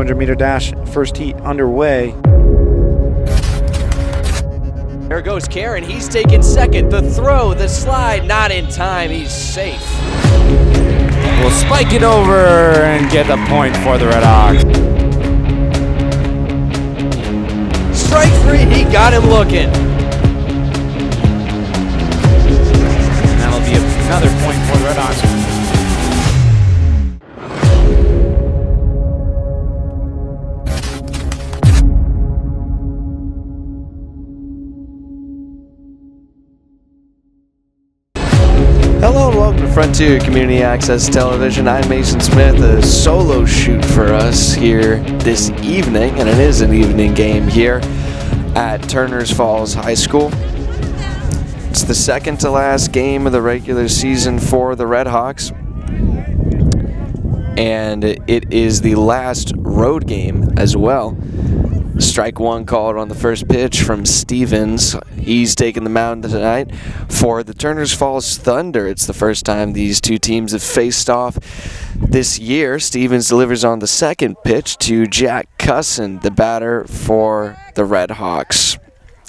200-meter dash, first heat underway. There goes Karen, he's taking second. The throw, the slide, not in time, he's safe. We'll spike it over and get a point for the Red Hawks. Strike three, he got him looking. And that'll be another point for the Red Hawks. Hello and welcome to Frontier Community Access Television. I'm Mason Smith, a solo shoot for us here this evening, and it is an evening game here at Turners Falls High School. It's the second to last game of the regular season for the Red Hawks, and it is the last road game as well. Strike one called on the first pitch from Stevens. He's taking the mound tonight for the Turners Falls Thunder. It's the first time these two teams have faced off this year. Stevens delivers on the second pitch to Jack Cusson, the batter for the Red Hawks.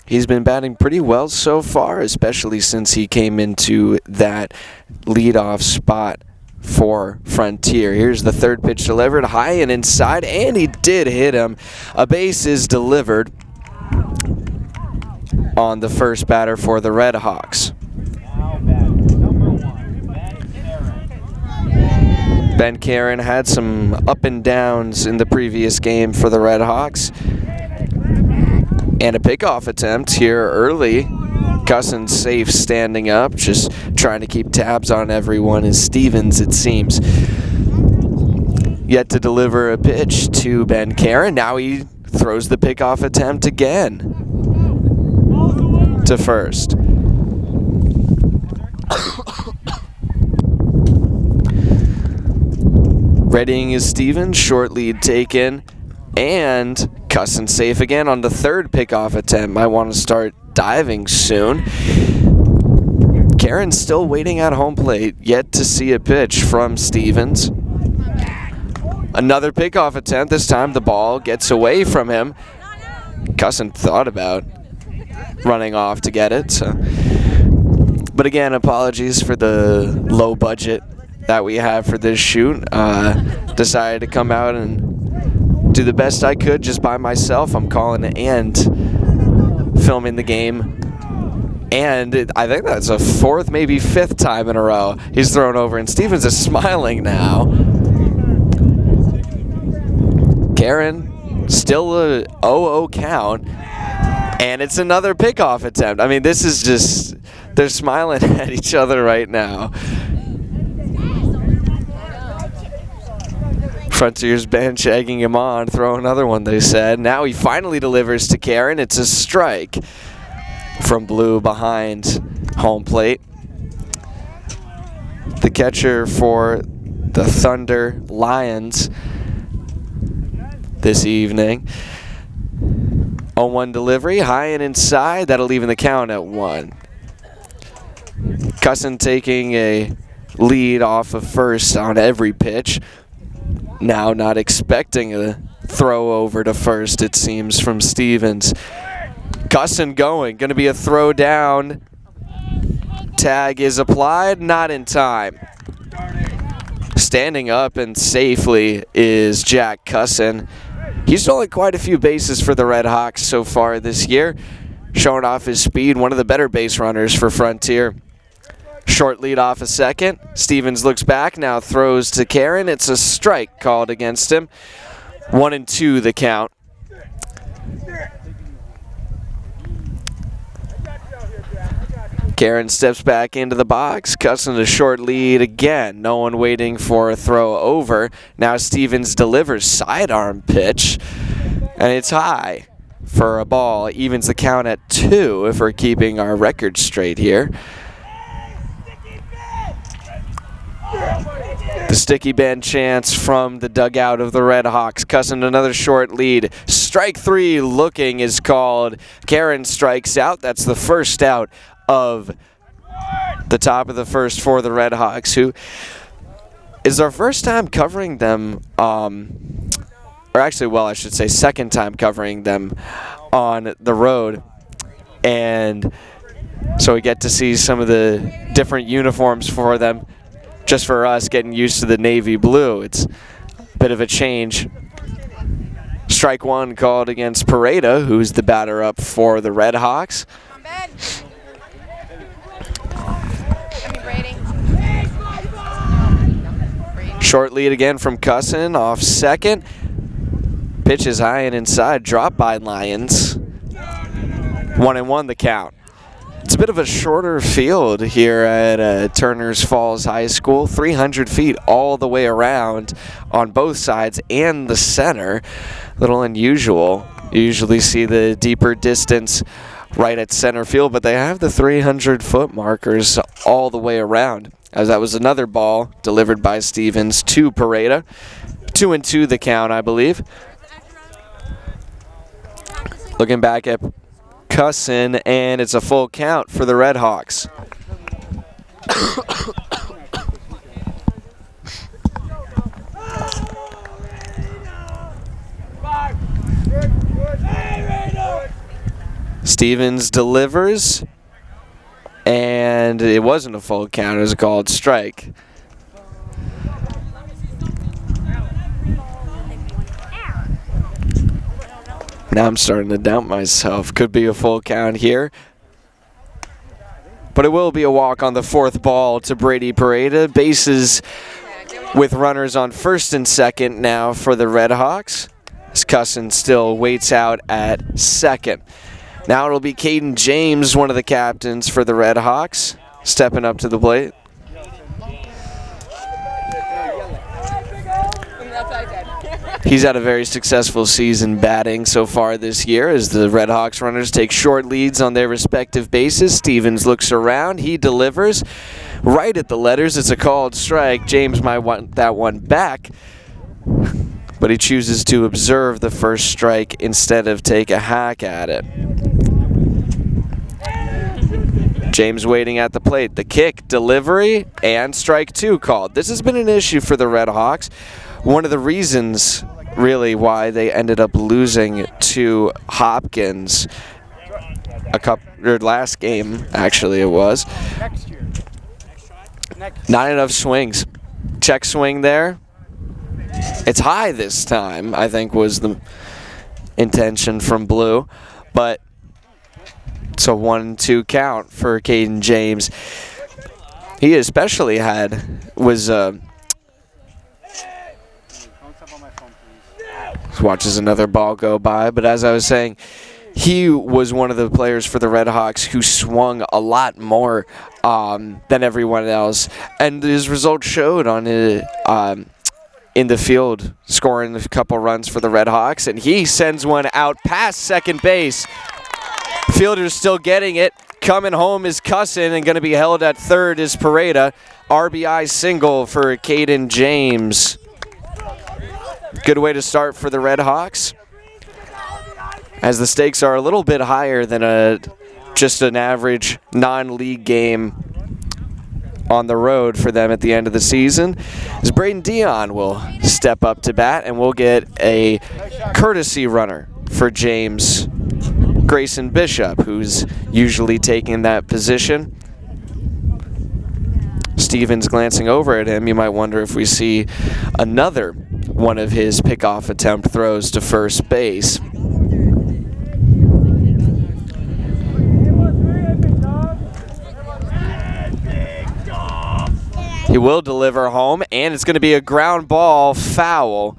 He's been batting pretty well so far, especially since he came into that leadoff spot for Frontier. Here's the third pitch delivered high and inside, and he did hit him. A base is delivered on the first batter for the Red Hawks. Ben Karen had some up and downs in the previous game for the Red Hawks, and a pickoff attempt here early. Cusson safe standing up, just trying to keep tabs on everyone is Stevens, it seems. Yet to deliver a pitch to Ben Karen. Now he throws the pickoff attempt again to first. Readying is Stevens, short lead taken, and Cusson safe again on the third pickoff attempt. Might want to start diving soon. Karen's still waiting at home plate, yet to see a pitch from Stevens. Another pickoff attempt. This time the ball gets away from him. Cusson thought about running off to get it. But again, apologies for the low budget that we have for this shoot. Decided to come out and do the best I could just by myself. I'm calling it and filming the game, and I think that's a fourth, maybe fifth time in a row he's thrown over, and Stevens is smiling now. Karen, still a 0-0 count, and it's another pickoff attempt. I mean, this is just, they're smiling at each other right now. Frontier's bench egging him on, throw another one, they said. Now he finally delivers to Karen. It's a strike from Blue behind home plate. The catcher for the Thunder Lions this evening. 0-1 delivery, high and inside. That'll even the count at 1. Cusson taking a lead off of first on every pitch. Now not expecting a throw over to first, it seems, from Stevens. Cusson going to be a throw down. Tag is applied, not in time. Standing up and safely is Jack Cusson. He's stolen quite a few bases for the Red Hawks so far this year, showing off his speed, one of the better base runners for Frontier. Short lead off a second. Stevens looks back, now throws to Karen. It's a strike called against him. 1-2 the count. Karen steps back into the box. Cusson a short lead again. No one waiting for a throw over. Now Stevens delivers sidearm pitch, and it's high for a ball. Evens the count at 2 if we're keeping our record straight here. The sticky bend chance from the dugout of the Red Hawks. Cusson another short lead. Strike 3 looking is called. Karen strikes out. That's the first out of the top of the first for the Red Hawks, who is our first time covering them or actually, well, I should say second time covering them on the road. And so we get to see some of the different uniforms for them. Just for us getting used to the navy blue, it's a bit of a change. Strike one called against Pareda, who's the batter up for the Red Hawks. Short lead again from Cusson off second. Pitch is high and inside, drop by Lions. 1-1 the count. It's a bit of a shorter field here at Turners Falls High School. 300 feet all the way around on both sides and the center. A little unusual. You usually see the deeper distance right at center field, but they have the 300-foot markers all the way around. As that was another ball delivered by Stevens to Pareda. 2-2 the count, I believe. Looking back at Cusson, and it's a full count for the Red Hawks. Stevens delivers, and it wasn't a full count, it was a called strike. Now I'm starting to doubt myself. Could be a full count here. But it will be a walk on the fourth ball to Brady Pareda. Bases with runners on first and second now for the Red Hawks. As Cusson still waits out at second. Now it'll be Caden James, one of the captains for the Red Hawks, stepping up to the plate. He's had a very successful season batting so far this year as the Red Hawks runners take short leads on their respective bases. Stevens looks around. He delivers right at the letters. It's a called strike. James might want that one back, but he chooses to observe the first strike instead of take a hack at it. James waiting at the plate. The kick, delivery, and strike two called. This has been an issue for the Red Hawks. One of the reasons, really, why they ended up losing to Hopkins last game, actually it was. Not enough swings. Check swing there. It's high this time, I think was the intention from Blue. But it's a 1-2 count for Caden James. He especially was watches another ball go by, but as I was saying, he was one of the players for the Red Hawks who swung a lot more than everyone else, and his results showed on his, in the field, scoring a couple runs for the Red Hawks, and he sends one out past second base. Fielder's still getting it. Coming home is Cusson, and going to be held at third is Pareda. RBI single for Caden James. Good way to start for the Red Hawks, as the stakes are a little bit higher than just an average non-league game on the road for them at the end of the season. As Braden Dion will step up to bat, and we'll get a courtesy runner for James Grayson Bishop, who's usually taking that position. Stevens glancing over at him. You might wonder if we see another one of his pickoff attempt throws to first base. He will deliver home, and it's going to be a ground ball foul.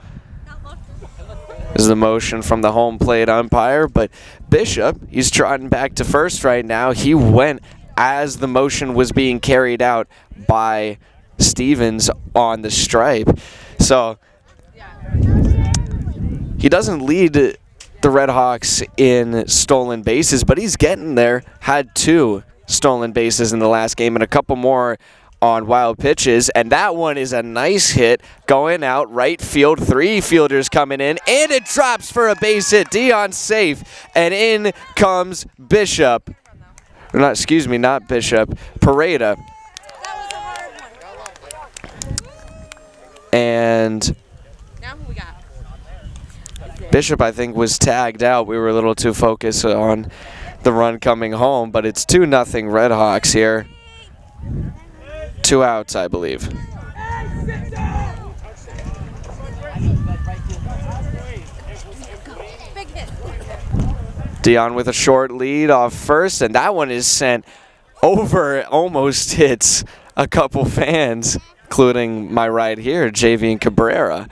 This is the motion from the home plate umpire, but Bishop, he's trotting back to first right now. He went as the motion was being carried out by Stevens on the stripe. So he doesn't lead the Red Hawks in stolen bases, but he's getting there. Had 2 stolen bases in the last game and a couple more on wild pitches, and that one is a nice hit going out right field. 3 fielders coming in, and it drops for a base hit. Dion's safe, and in comes Bishop. Not Bishop, Pareda. And Bishop, I think, was tagged out. We were a little too focused on the run coming home, but it's 2-0 Red Hawks here. 2 outs, I believe. Dion with a short lead off first, and that one is sent over. It almost hits a couple fans, including my right here, Javian Cabrera.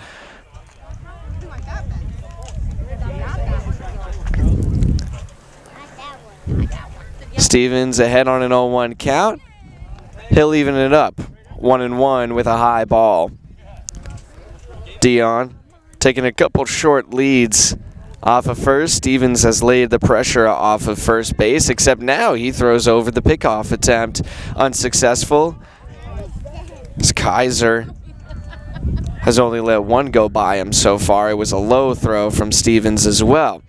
Stevens ahead on an 0-1 count. He'll even it up, 1-1 with a high ball. Dion taking a couple short leads off of first. Stevens has laid the pressure off of first base, except now he throws over the pickoff attempt. Unsuccessful. As Kaiser has only let one go by him so far. It was a low throw from Stevens as well.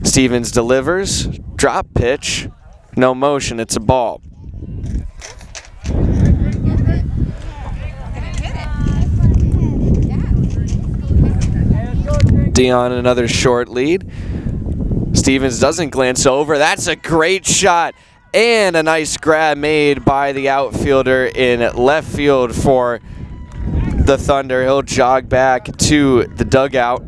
Stevens delivers, drop pitch, no motion, it's a ball. Dion another short lead. Stevens doesn't glance over. That's a great shot and a nice grab made by the outfielder in left field for the Thunder. He'll jog back to the dugout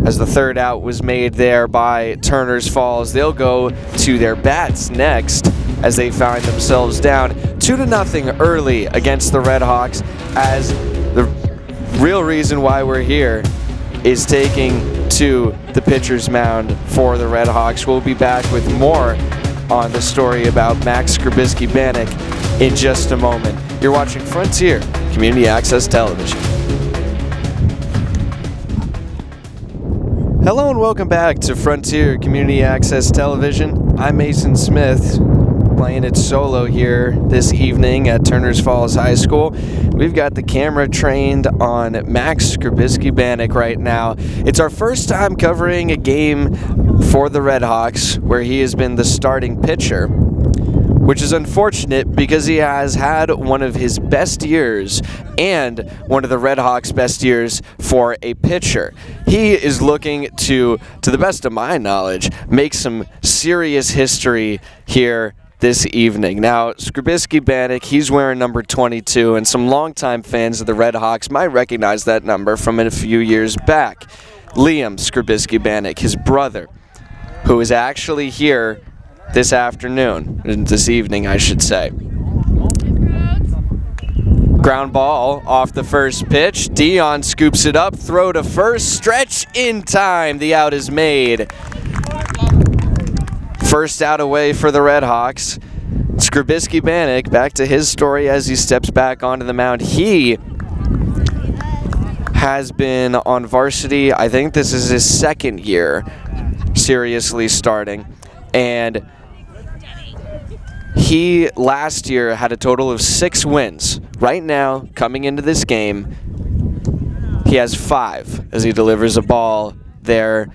as the third out was made there by Turner's Falls. They'll go to their bats next as they find themselves down 2-0 early against the Red Hawks, as the real reason why we're here is taking to the pitcher's mound for the Red Hawks. We'll be back with more on the story about Max Scribiski Banak in just a moment. You're watching Frontier Community Access Television. Hello and welcome back to Frontier Community Access Television. I'm Mason Smith, playing it solo here this evening at Turner's Falls High School. We've got the camera trained on Max Scribiski Banak right now. It's our first time covering a game for the Red Hawks where he has been the starting pitcher, which is unfortunate because he has had one of his best years and one of the Red Hawks' best years for a pitcher. He is looking to the best of my knowledge, make some serious history here this evening. Now, Scribiski Banak, he's wearing number 22, and some longtime fans of the Red Hawks might recognize that number from a few years back. Liam Scribiski Banak, his brother, who is actually here this evening, I should say. Ground ball off the first pitch. Dion scoops it up, throw to first, stretch in time. The out is made. First out away for the Red Hawks. Scribiski Banak, back to his story as he steps back onto the mound. He has been on varsity. I think this is his second year seriously starting. And he last year had a total of 6 wins. Right now, coming into this game, he has 5 as he delivers a ball there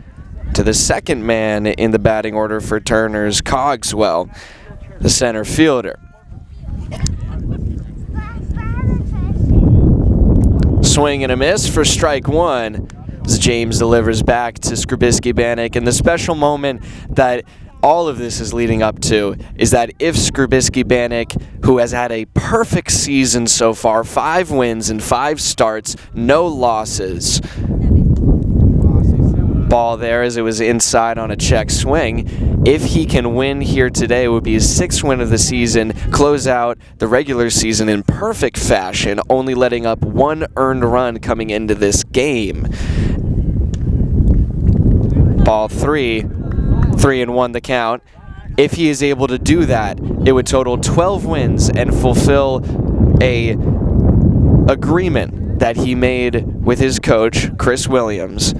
to the second man in the batting order for Turner's, Cogswell, the center fielder. Swing and a miss for strike one as James delivers back to Scribiski Banak. And the special moment that all of this is leading up to is that if Scribiski Banak, who has had a perfect season so far, 5 wins in 5 starts, no losses. Ball there as it was inside on a check swing. If he can win here today, it would be his 6th win of the season, close out the regular season in perfect fashion, only letting up 1 earned run coming into this game. Ball 3, 3-1 the count. If he is able to do that, it would total 12 wins and fulfill a agreement that he made with his coach, Chris Williams.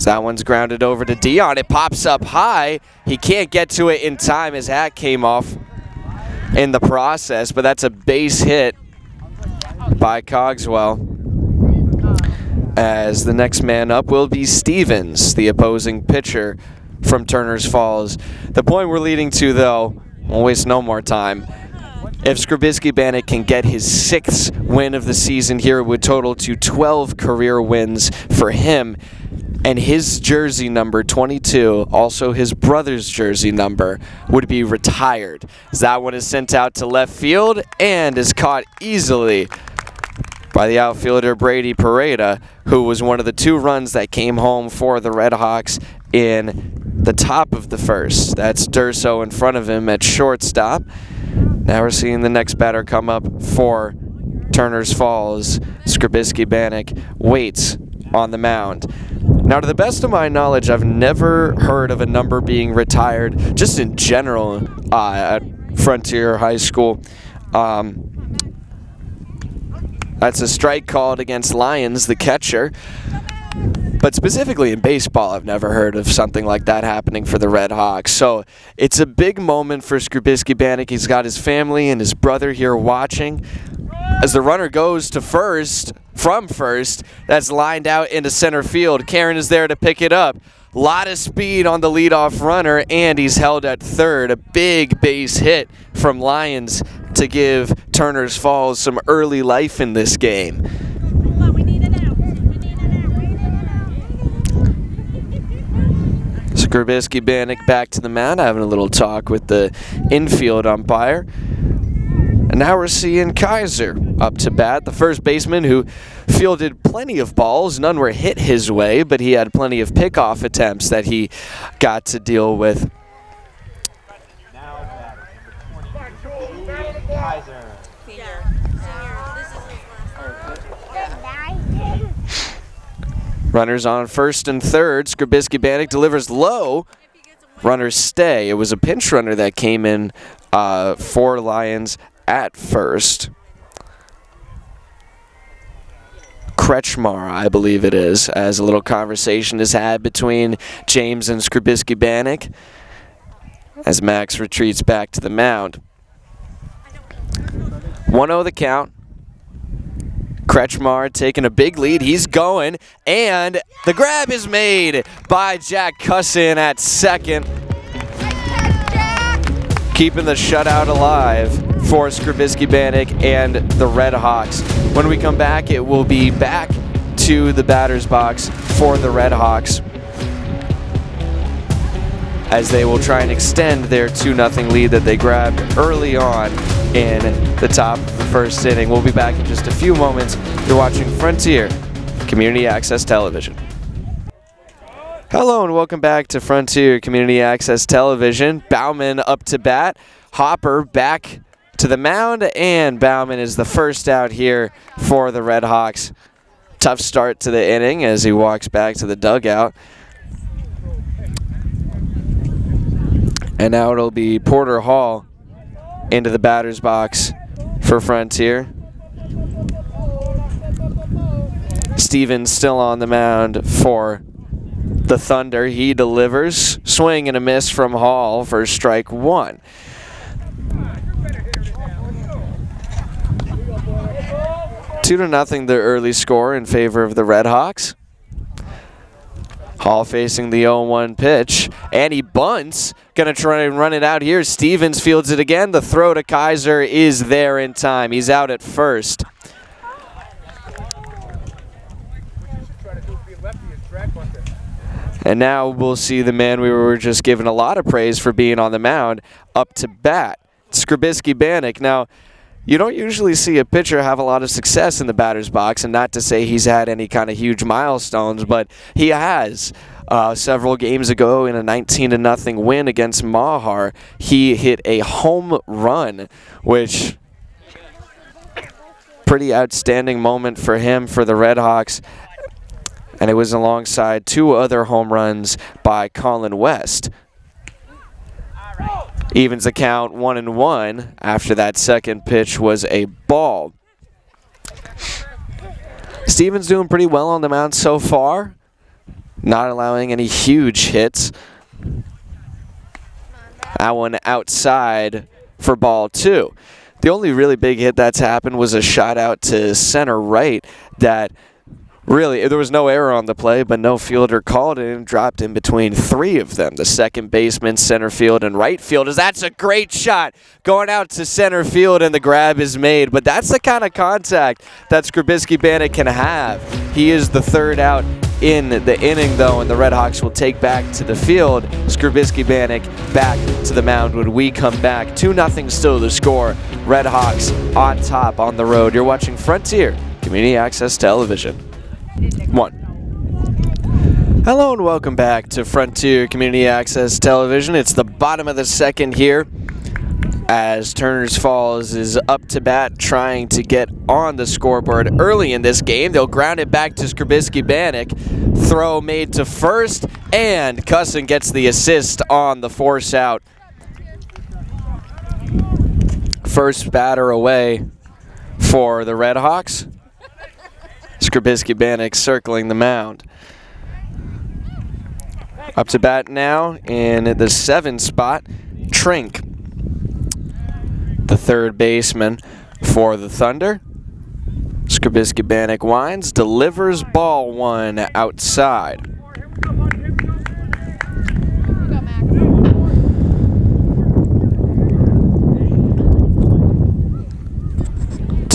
That one's grounded over to Dion. It pops up high. He can't get to it in time. His hat came off in the process, but that's a base hit by Cogswell. As the next man up will be Stevens, the opposing pitcher from Turner's Falls. The point we're leading to, though, we'll waste no more time. If Scribiski Banak can get his 6th win of the season here, it would total to 12 career wins for him. And his jersey number, 22, also his brother's jersey number, would be retired. As that one is sent out to left field and is caught easily by the outfielder Brady Pareda, who was one of the 2 runs that came home for the Red Hawks in the top of the first. That's Durso in front of him at shortstop. Now we're seeing the next batter come up for Turner's Falls. Scribiski Banak waits on the mound. Now, to the best of my knowledge, I've never heard of a number being retired, just in general, at Frontier High School. That's a strike called against Lyons, the catcher. But specifically in baseball, I've never heard of something like that happening for the Red Hawks. So it's a big moment for Scribiski Banak. He's got his family and his brother here watching. As the runner goes to first, from first, that's lined out into center field. Karen is there to pick it up. A lot of speed on the leadoff runner, and he's held at third. A big base hit from Lyons to give Turner's Falls some early life in this game. Scribiski Banak back to the mound, having a little talk with the infield umpire. And now we're seeing Kaiser up to bat, the first baseman who fielded plenty of balls. None were hit his way, but he had plenty of pickoff attempts that he got to deal with. Runners on first and third. Scribiski Banak delivers low. Runners stay. It was a pinch runner that came in for Lyons at first. Kretschmar, I believe it is, as a little conversation is had between James and Scribiski Banak as Max retreats back to the mound. 1-0 the count. Kretschmar taking a big lead. He's going, and the grab is made by Jack Cussin at second, keeping the shutout alive for Scribiski Banak and the Red Hawks. When we come back, it will be back to the batter's box for the Red Hawks as they will try and extend their 2-0 lead that they grabbed early on in the top of the first inning. We'll be back in just a few moments. You're watching Frontier Community Access Television. Hello and welcome back to Frontier Community Access Television. Bauman up to bat. Hopper back to the mound, and Bauman is the first out here for the Red Hawks. Tough start to the inning as he walks back to the dugout. And now it'll be Porter Hall into the batter's box for Frontier. Stevens still on the mound for the Thunder. He delivers. Swing and a miss from Hall for strike 1. Two to nothing, the early score in favor of the Red Hawks. Hall facing the 0-1 pitch, and he bunts. Gonna try and run it out here. Stevens fields it again. The throw to Kaiser is there in time. He's out at first. And now we'll see the man we were just given a lot of praise for being on the mound up to bat, Scribiski Banak. Now, you don't usually see a pitcher have a lot of success in the batter's box, and not to say he's had any kind of huge milestones, but he has. Several games ago in a 19-0 win against Mahar, he hit a home run, which pretty outstanding moment for him for the Red Hawks. And it was alongside 2 other home runs by Colin West. Evens the count 1-1 after that second pitch was a ball. Stevens doing pretty well on the mound so far, not allowing any huge hits. That one outside for ball 2. The only really big hit that's happened was a shot out to center right that Really, there was no error on the play, but no fielder called it and dropped in between three of them. The second baseman, center field, and right field. That's a great shot going out to center field, and the grab is made. But that's the kind of contact that Scribiski Banak can have. He is the third out in the inning, though, and the Red Hawks will take back to the field. Scribiski Banak back to the mound when we come back. 2-0 still the score. Red Hawks on top on the road. You're watching Frontier Community Access Television. 1. Hello and welcome back to Frontier Community Access Television. It's the bottom of the second here as Turners Falls is up to bat trying to get on the scoreboard early in this game. They'll ground it back to Scribiski Banak. Throw made to first, and Cusson gets the assist on the force out. First batter away for the Red Hawks. Scribiski Banak circling the mound. Up to bat now in the 7 spot, Trink, the third baseman for the Thunder. Scribiski Banak winds, delivers ball 1 outside.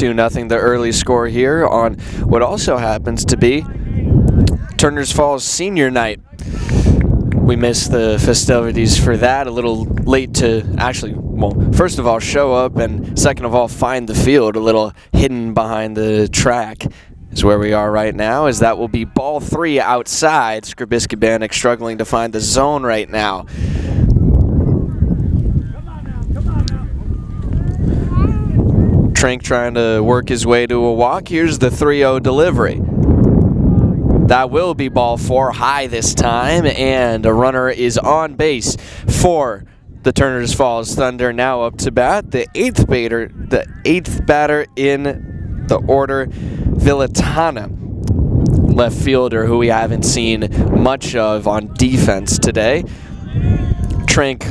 Nothing the early score here on what also happens to be Turners Falls Senior Night. We missed the festivities for that, a little late to actually, well, first of all, show up, and second of all, find the field, a little hidden behind the track is where we are right now, as that will be ball 3 outside. Scribiski Banak struggling to find the zone right now. Trink trying to work his way to a walk. Here's the 3-0 delivery. That will be ball 4, high this time, and a runner is on base for the Turners Falls Thunder. Now up to bat, the eighth batter in the order, Villatana, left fielder who we haven't seen much of on defense today. Trink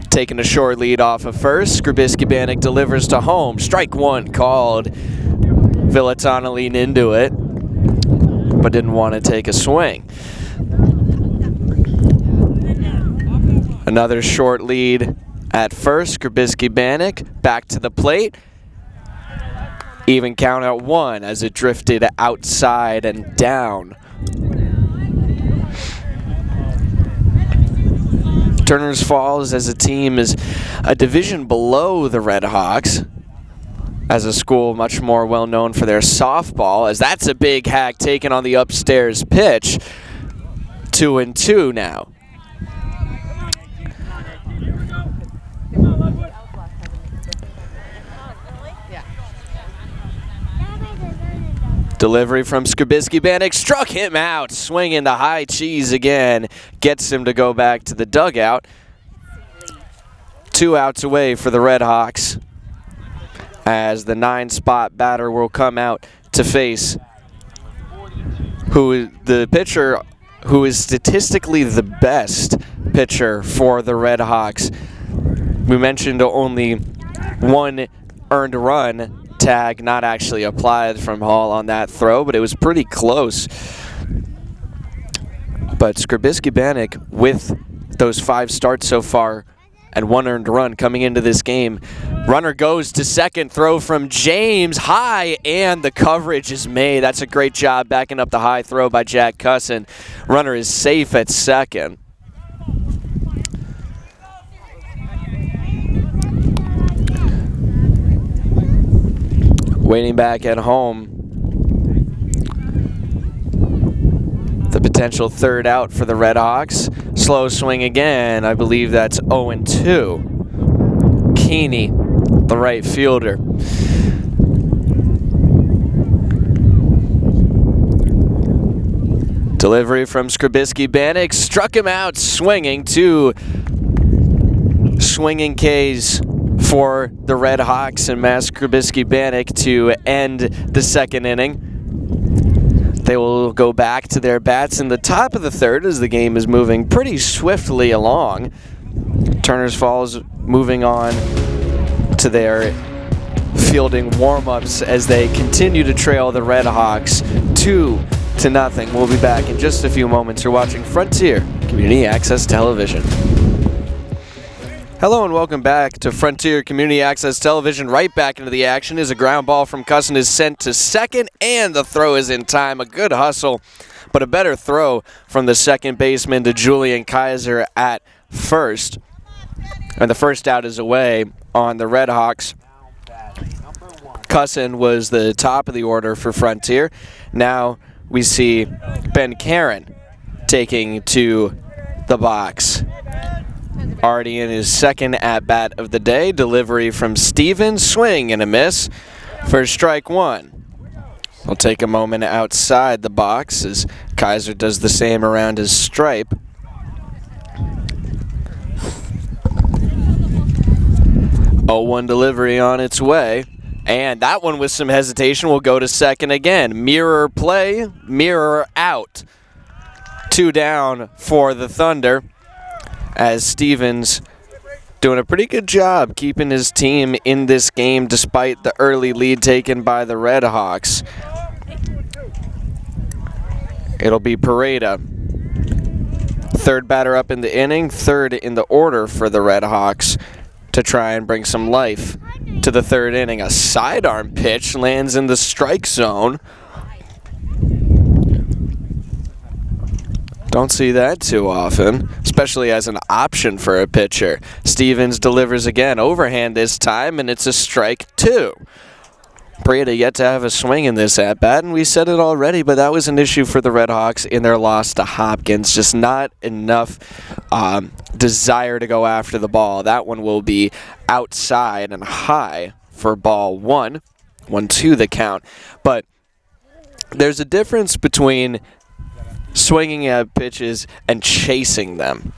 taking a short lead off of first. Scribiski Banak delivers to home. Strike 1 called. Villatana leaned into it, but didn't want to take a swing. Another short lead at first. Scribiski Banak back to the plate. Even count at 1 as it drifted outside and down. Turners Falls as a team is a division below the Red Hawks, as a school much more well known for their softball, as that's a big hack taken on the upstairs pitch. 2-2 now. Delivery from Scribiski Banak, struck him out, swinging the high cheese again, gets him to go back to the dugout. 2 outs away for the Red Hawks, as the 9-spot batter will come out to face the pitcher who is statistically the best pitcher for the Red Hawks. We mentioned only 1 earned run tag not actually applied from Hall on that throw, but it was pretty close. But Scribiski Banak, with those 5 starts so far and 1 earned run coming into this game, runner goes to second, throw from James, high, and the coverage is made. That's a great job backing up the high throw by Jack Cusson. Runner is safe at second. Waiting back at home, the potential third out for the Red Hawks. Slow swing again. I believe that's 0-2. Keeney, the right fielder. Delivery from Scribiski Banak, struck him out swinging. 2 swinging Ks for the Red Hawks and Scribiski Banak to end the second inning. They will go back to their bats in the top of the third as the game is moving pretty swiftly along. Turners Falls moving on to their fielding warm-ups as they continue to trail the Red Hawks 2-0. We'll be back in just a few moments. You're watching Frontier Community Access Television. Hello and welcome back to Frontier Community Access Television. Right back into the action is a ground ball from Cusson is sent to second, and the throw is in time. A good hustle, but a better throw from the second baseman to Julian Kaiser at first. And the first out is away on the Red Hawks. Cusson was the top of the order for Frontier. Now we see Ben Karen taking to the box. Already in his second at-bat of the day. Delivery from Stevens. Swing and a miss for strike one. We'll take a moment outside the box as Kaiser does the same around his stripe. Oh, 1 delivery on its way. And that one with some hesitation will go to second again. Mirror play, mirror out. 2 down for the Thunder, as Stevens doing a pretty good job keeping his team in this game despite the early lead taken by the Red Hawks. It'll be Pareda, third batter up in the inning, third in the order for the Red Hawks, to try and bring some life to the third inning. A sidearm pitch lands in the strike zone. Don't see that too often, especially as an option for a pitcher. Stevens delivers again, overhand this time, and it's a strike 2. Pareda yet to have a swing in this at-bat, and we said it already, but that was an issue for the Red Hawks in their loss to Hopkins. Just not enough desire to go after the ball. That one will be outside and high for ball 1. 1-2 the count. But there's a difference between swinging at pitches and chasing them.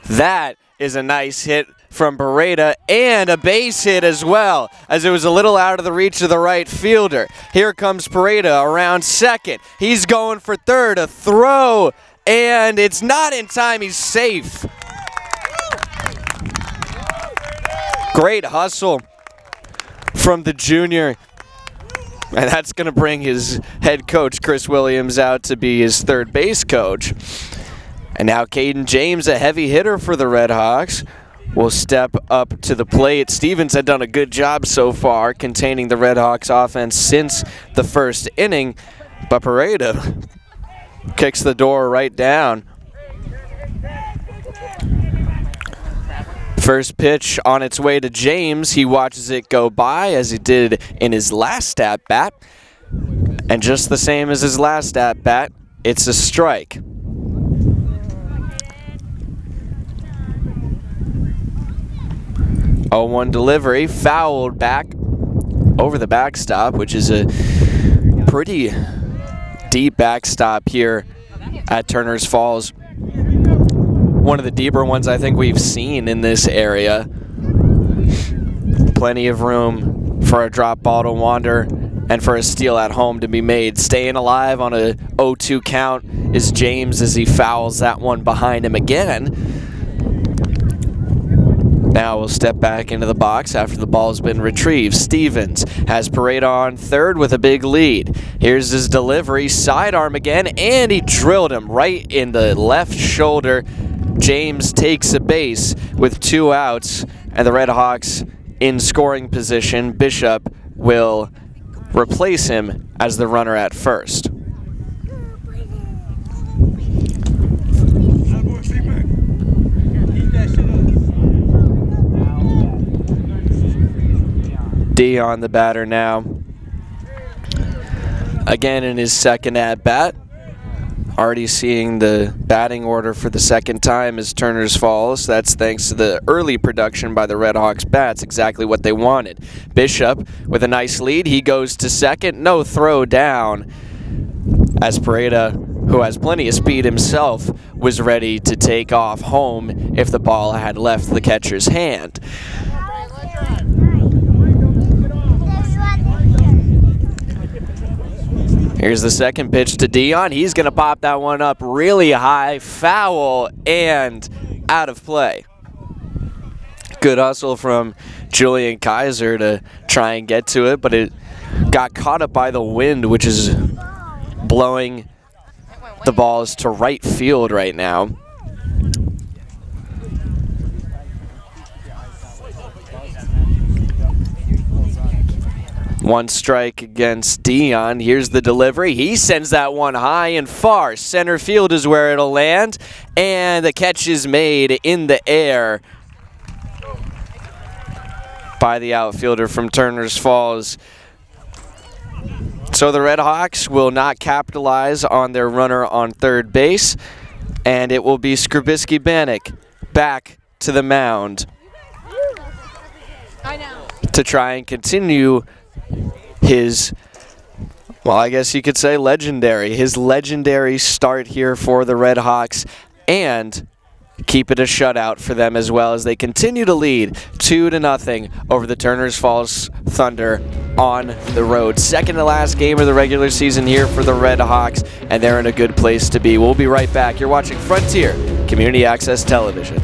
That is a nice hit from Pareda, and a base hit as well, as it was a little out of the reach of the right fielder. Here comes Pareda around second. He's going for third, a throw, and it's not in time. He's safe. Great hustle from the junior. And that's going to bring his head coach, Chris Williams, out to be his third base coach. And now Caden James, a heavy hitter for the Red Hawks, will step up to the plate. Stevens had done a good job so far containing the Red Hawks offense since the first inning, but Pareda kicks the door right down. First pitch on its way to James. He watches it go by as he did in his last at-bat. And just the same as his last at-bat, it's a strike. Oh, 1 delivery, fouled back over the backstop, which is a pretty deep backstop here at Turner's Falls. One of the deeper ones I think we've seen in this area. Plenty of room for a drop ball to wander and for a steal at home to be made. Staying alive on a 0-2 count is James as he fouls that one behind him again. Now we'll step back into the box after the ball's been retrieved. Stevens has Pareda on third with a big lead. Here's his delivery, sidearm again, and he drilled him right in the left shoulder. James takes a base with 2 outs, and the Red Hawks in scoring position. Bishop will replace him as the runner at first. Dion the batter now. Again in his second at-bat. Already seeing the batting order for the second time is Turner's Falls. That's thanks to the early production by the Red Hawks bats, exactly what they wanted. Bishop with a nice lead. He goes to second. No throw down, as Pareda, who has plenty of speed himself, was ready to take off home if the ball had left the catcher's hand. Here's the second pitch to Dion. He's going to pop that one up really high, foul, and out of play. Good hustle from Julian Kaiser to try and get to it, but it got caught up by the wind, which is blowing the balls to right field right now. One strike against Dion. Here's the delivery. He sends that one high and far. Center field is where it'll land, and the catch is made in the air by the outfielder from Turners Falls. So the Red Hawks will not capitalize on their runner on third base, and it will be Scribiski Banak back to the mound to try and continue his, well, I guess you could say his legendary start here for the Red Hawks, and keep it a shutout for them as well as they continue to lead 2-0 over the Turners Falls Thunder on the road. Second to last game of the regular season here for the Red Hawks, and they're in a good place to be. We'll be right back. You're watching Frontier Community Access Television.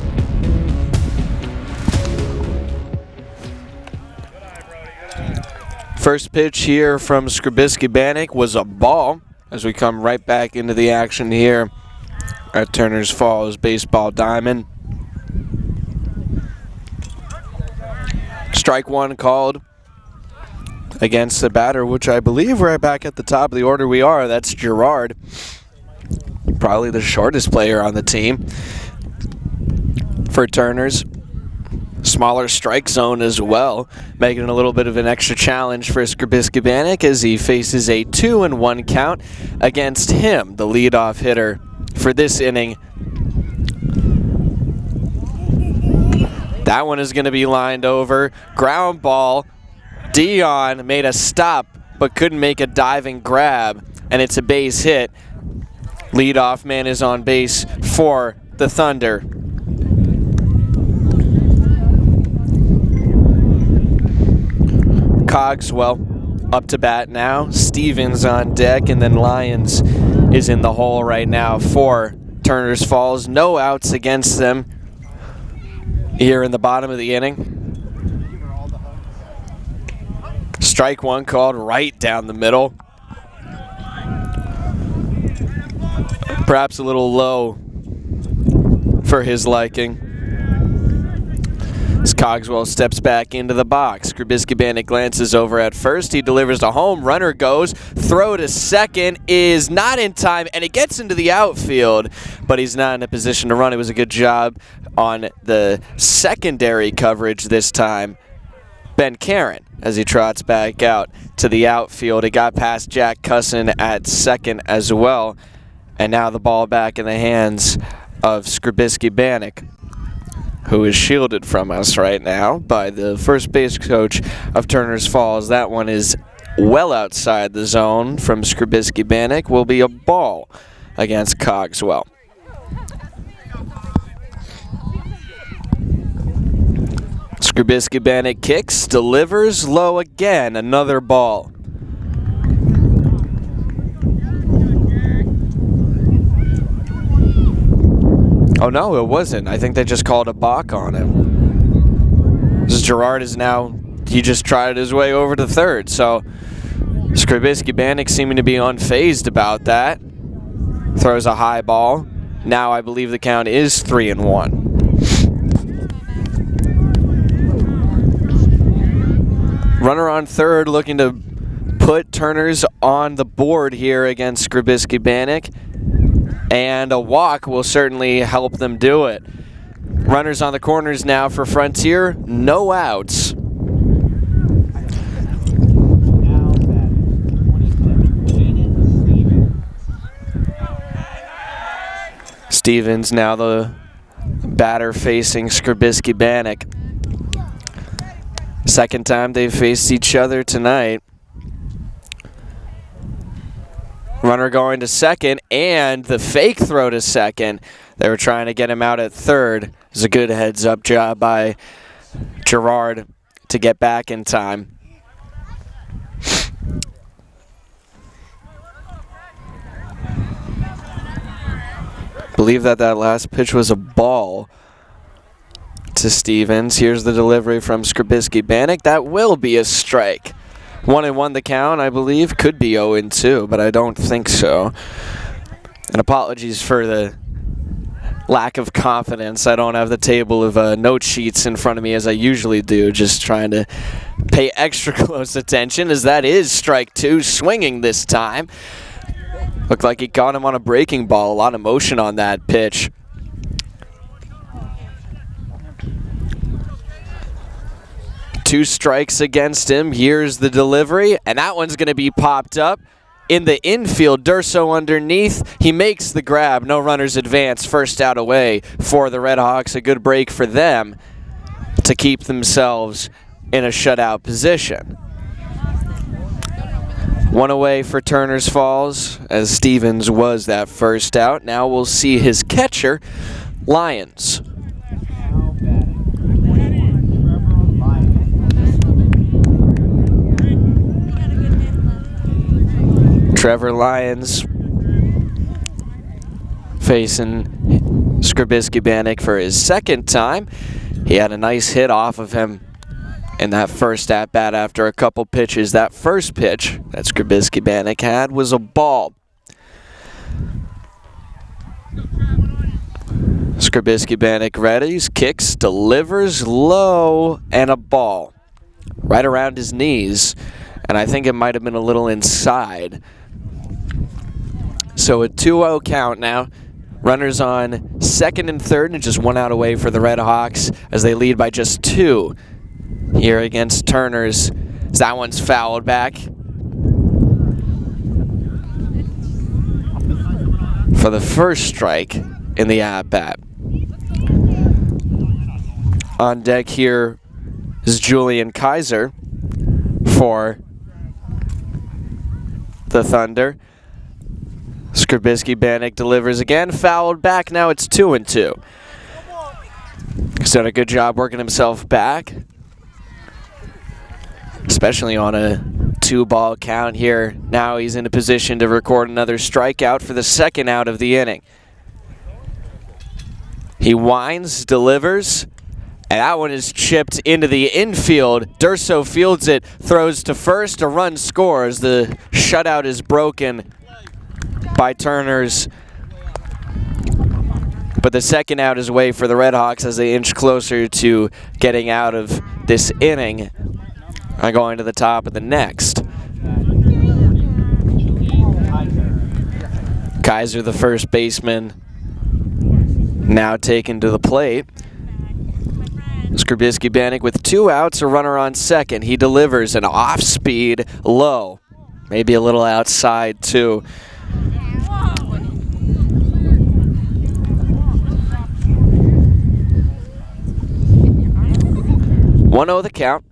First pitch here from Scribiski Banak was a ball as we come right back into the action here at Turners Falls Baseball Diamond. Strike one called against the batter, which I believe right back at the top of the order we are. That's Gerard, probably the shortest player on the team for Turners. Smaller strike zone as well, making it a little bit of an extra challenge for Scribiski Banak as he faces a 2-1 count against him, the leadoff hitter for this inning. That one is going to be lined over. Ground ball. Dion made a stop but couldn't make a diving grab, and it's a base hit. Leadoff man is on base for the Thunder. Cogswell up to bat now. Stevens on deck, and then Lyons is in the hole right now for Turners Falls. No outs against them here in the bottom of the inning. Strike one called right down the middle. Perhaps a little low for his liking. As Cogswell steps back into the box, Scribiski Banak glances over at first. He delivers to home. Runner goes. Throw to second is not in time, and it gets into the outfield, but he's not in a position to run. It was a good job on the secondary coverage this time. Ben Karen, as he trots back out to the outfield. It got past Jack Cusson at second as well, and now the ball back in the hands of Scribiski Banak, who is shielded from us right now by the first base coach of Turners Falls. That one is well outside the zone from Scribiski Banak. Will be a ball against Cogswell. Scribiski Banak kicks, delivers low again, another ball. Oh no, it wasn't. I think they just called a balk on him. This Gerard is now, he just tried his way over to third, so Scribiski Banak seeming to be unfazed about that. Throws a high ball. Now I believe the count is 3-1. Runner on third looking to put Turners on the board here against Scribiski Banak, and a walk will certainly help them do it. Runners on the corners now for Frontier, no outs. Stevens now the batter facing Scribiski Banak. Second time they've faced each other tonight. Runner going to second, and the fake throw to second. They were trying to get him out at third. It was a good heads-up job by Gerard to get back in time. Believe that last pitch was a ball to Stevens. Here's the delivery from Scribiski. Banak. That will be a strike. 1-1 the count, I believe. Could be 0-2, but I don't think so. And apologies for the lack of confidence. I don't have the table of note sheets in front of me as I usually do, just trying to pay extra close attention, as that is strike 2, swinging this time. Looked like he caught him on a breaking ball. A lot of motion on that pitch. Two strikes against him. Here's the delivery, and that one's going to be popped up. In the infield, Durso underneath. He makes the grab. No runners advance. First out away for the Redhawks. A good break for them to keep themselves in a shutout position. One away for Turner's Falls, as Stevens was that first out. Now we'll see his catcher, Lyons. Trevor Lyons facing Scribiski Banak for his second time. He had a nice hit off of him in that first at-bat after a couple pitches. That first pitch that Scribiski Banak had was a ball. Scribiski Banak readies, kicks, delivers low, and a ball right around his knees. And I think it might have been a little inside. So a 2-0 count now. Runners on second and third, and just one out away for the Redhawks as they lead by just 2 here against Turner's. That one's fouled back for the first strike in the at-bat. On deck here is Julian Kaiser for the Thunder. Scribiski Banak delivers again, fouled back. Now it's 2-2. He's done a good job working himself back, especially on a 2-ball count here. Now he's in a position to record another strikeout for the second out of the inning. He winds, delivers, and that one is chipped into the infield. Durso fields it, throws to first, a run scores. The shutout is broken by Turner's, but the second out is away for the Redhawks as they inch closer to getting out of this inning and going to the top of the next. Kaiser, the first baseman, now taken to the plate. Scribiski Banak with 2 outs, a runner on second. He delivers an off-speed low, maybe a little outside too. 1-0 the count.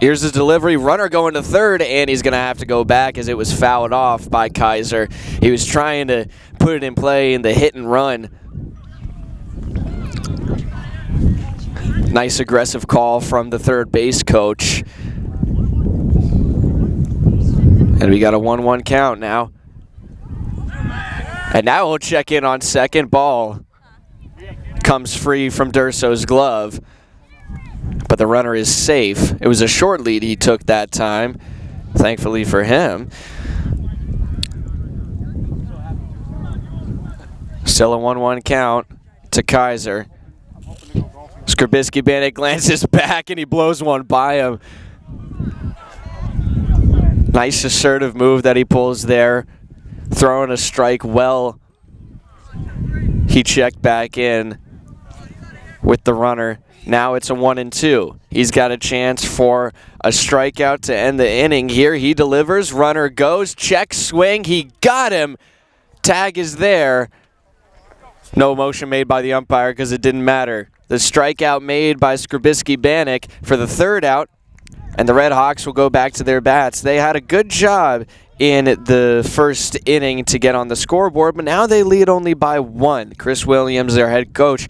Here's the delivery. Runner going to third, and he's going to have to go back as it was fouled off by Kaiser. He was trying to put it in play in the hit and run. Nice aggressive call from the third base coach. And we got a 1-1 count now. And now we'll check in on second. Ball comes free from Durso's glove, but the runner is safe. It was a short lead he took that time, thankfully for him. Still a 1-1 count to Kaiser. Scribiski Banak glances back and he blows one by him. Nice assertive move that he pulls there. Throwing a strike well. He checked back in with the runner. Now it's a 1-2. He's got a chance for a strikeout to end the inning here. He delivers. Runner goes. Check swing. He got him. Tag is there. No motion made by the umpire because it didn't matter. The strikeout made by Scribiski Banak for the third out, and the Redhawks will go back to their bats. They had a good job in the first inning to get on the scoreboard, but now they lead only by 1. Chris Williams, their head coach,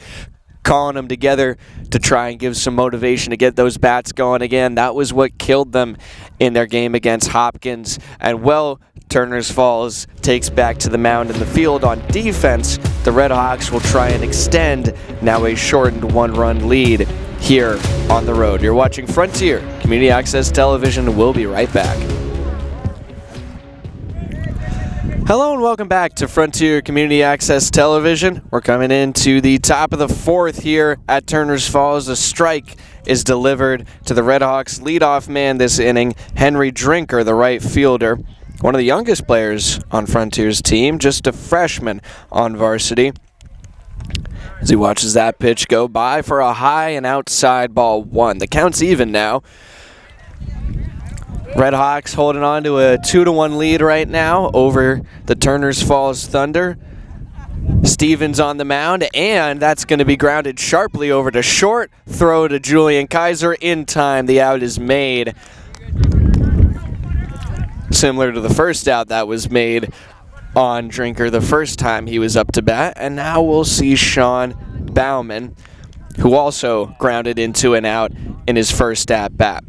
calling them together to try and give some motivation to get those bats going again. That was what killed them in their game against Hopkins. And well, Turner's Falls takes back to the mound in the field on defense the Red Hawks will try and extend now a shortened 1-run lead here on the road. You're watching Frontier Community Access Television. We'll be right back. Hello and welcome back to Frontier Community Access Television. We're coming into the top of the 4th here at Turner's Falls. A strike is delivered to the Red Hawks leadoff man this inning, Henry Drinker, the right fielder. One of the youngest players on Frontier's team, just a freshman on varsity. As he watches that pitch go by for a high and outside ball 1. The count's even now. Red Hawks holding on to a 2-1 lead right now over the Turner's Falls Thunder. Stevens on the mound, and that's going to be grounded sharply over to short. Throw to Julian Kaiser in time. The out is made. Similar to the first out that was made on Drinker the first time he was up to bat. And now we'll see Sean Bauman, who also grounded into an out in his first at bat.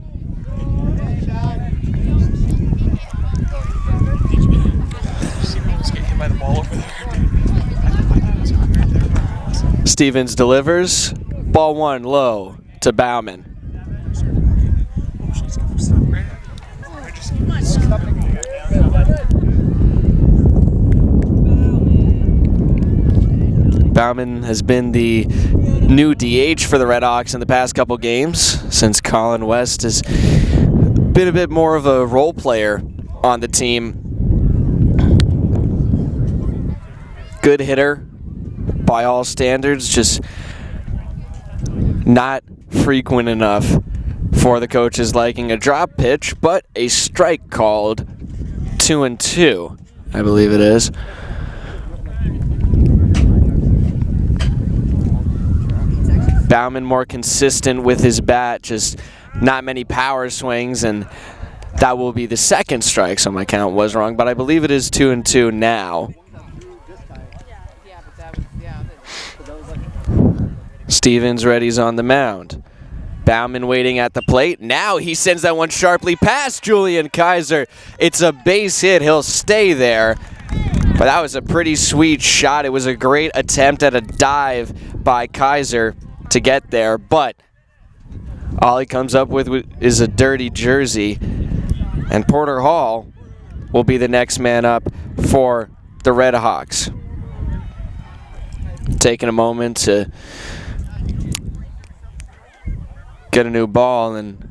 Stevens delivers. Ball 1 low to Bauman. Bauman has been the new DH for the Red Hawks in the past couple games, since Colin West has been a bit more of a role player on the team. Good hitter by all standards, just not frequent enough for the coach's liking. A drop pitch, but a strike called. 2-2, I believe it is. Bauman more consistent with his bat, just not many power swings, and that will be the second strike, so my count was wrong, but I believe it is 2-2 now. Stevens ready's on the mound. Bauman waiting at the plate. Now he sends that one sharply past Julian Kaiser. It's a base hit. He'll stay there. But that was a pretty sweet shot. It was a great attempt at a dive by Kaiser to get there, but all he comes up with is a dirty jersey. And Porter Hall will be the next man up for the Red Hawks. Taking a moment to get a new ball, and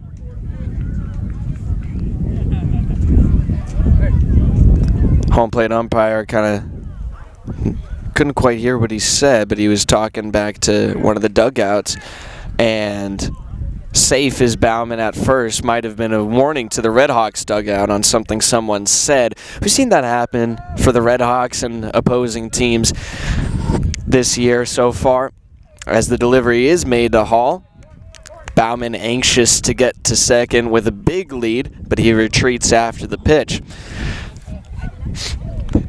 home plate umpire kind of couldn't quite hear what he said, but he was talking back to one of the dugouts, and safe is Bauman at first might have been a warning to the Red Hawks dugout on something someone said. We've seen that happen for the Red Hawks and opposing teams this year so far, as the delivery is made to Hall. Bauman anxious to get to second with a big lead, but he retreats after the pitch.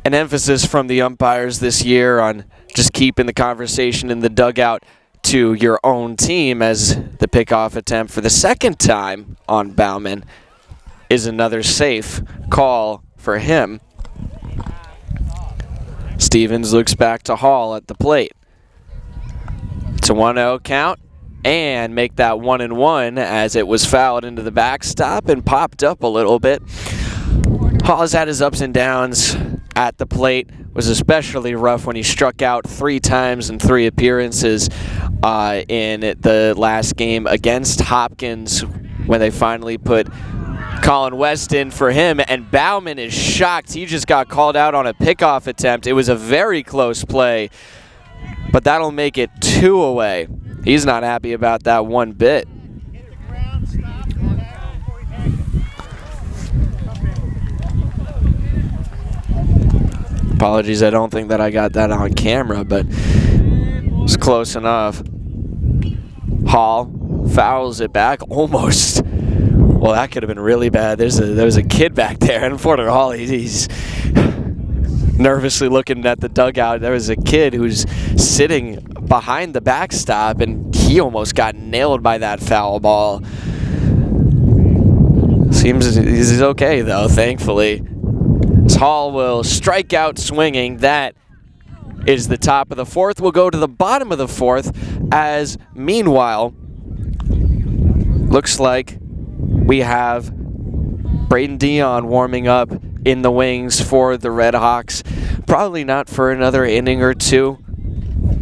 An emphasis from the umpires this year on just keeping the conversation in the dugout to your own team, as the pickoff attempt for the second time on Bauman is another safe call for him. Stevens looks back to Hall at the plate. It's a 1-0 count, and make that 1-1 as it was fouled into the backstop and popped up a little bit. Hall has had his ups and downs at the plate. Was especially rough when he struck out 3 times in 3 appearances in the last game against Hopkins, when they finally put Colin West in for him, and Bauman is shocked. He just got called out on a pickoff attempt. It was a very close play, but that'll make it 2 away. He's not happy about that one bit. Apologies, I don't think that I got that on camera, but it's close enough. Hall fouls it back almost. Well, that could have been really bad. There was a kid back there, and Porter Hall, he's nervously looking at the dugout. There was a kid who's sitting behind the backstop, and he almost got nailed by that foul ball. Seems he's okay, though, thankfully. Hall will strike out swinging. That is the top of the fourth. We'll go to the bottom of the fourth as meanwhile, looks like we have Braden Dion warming up in the wings for the Red Hawks. Probably not for another inning or two.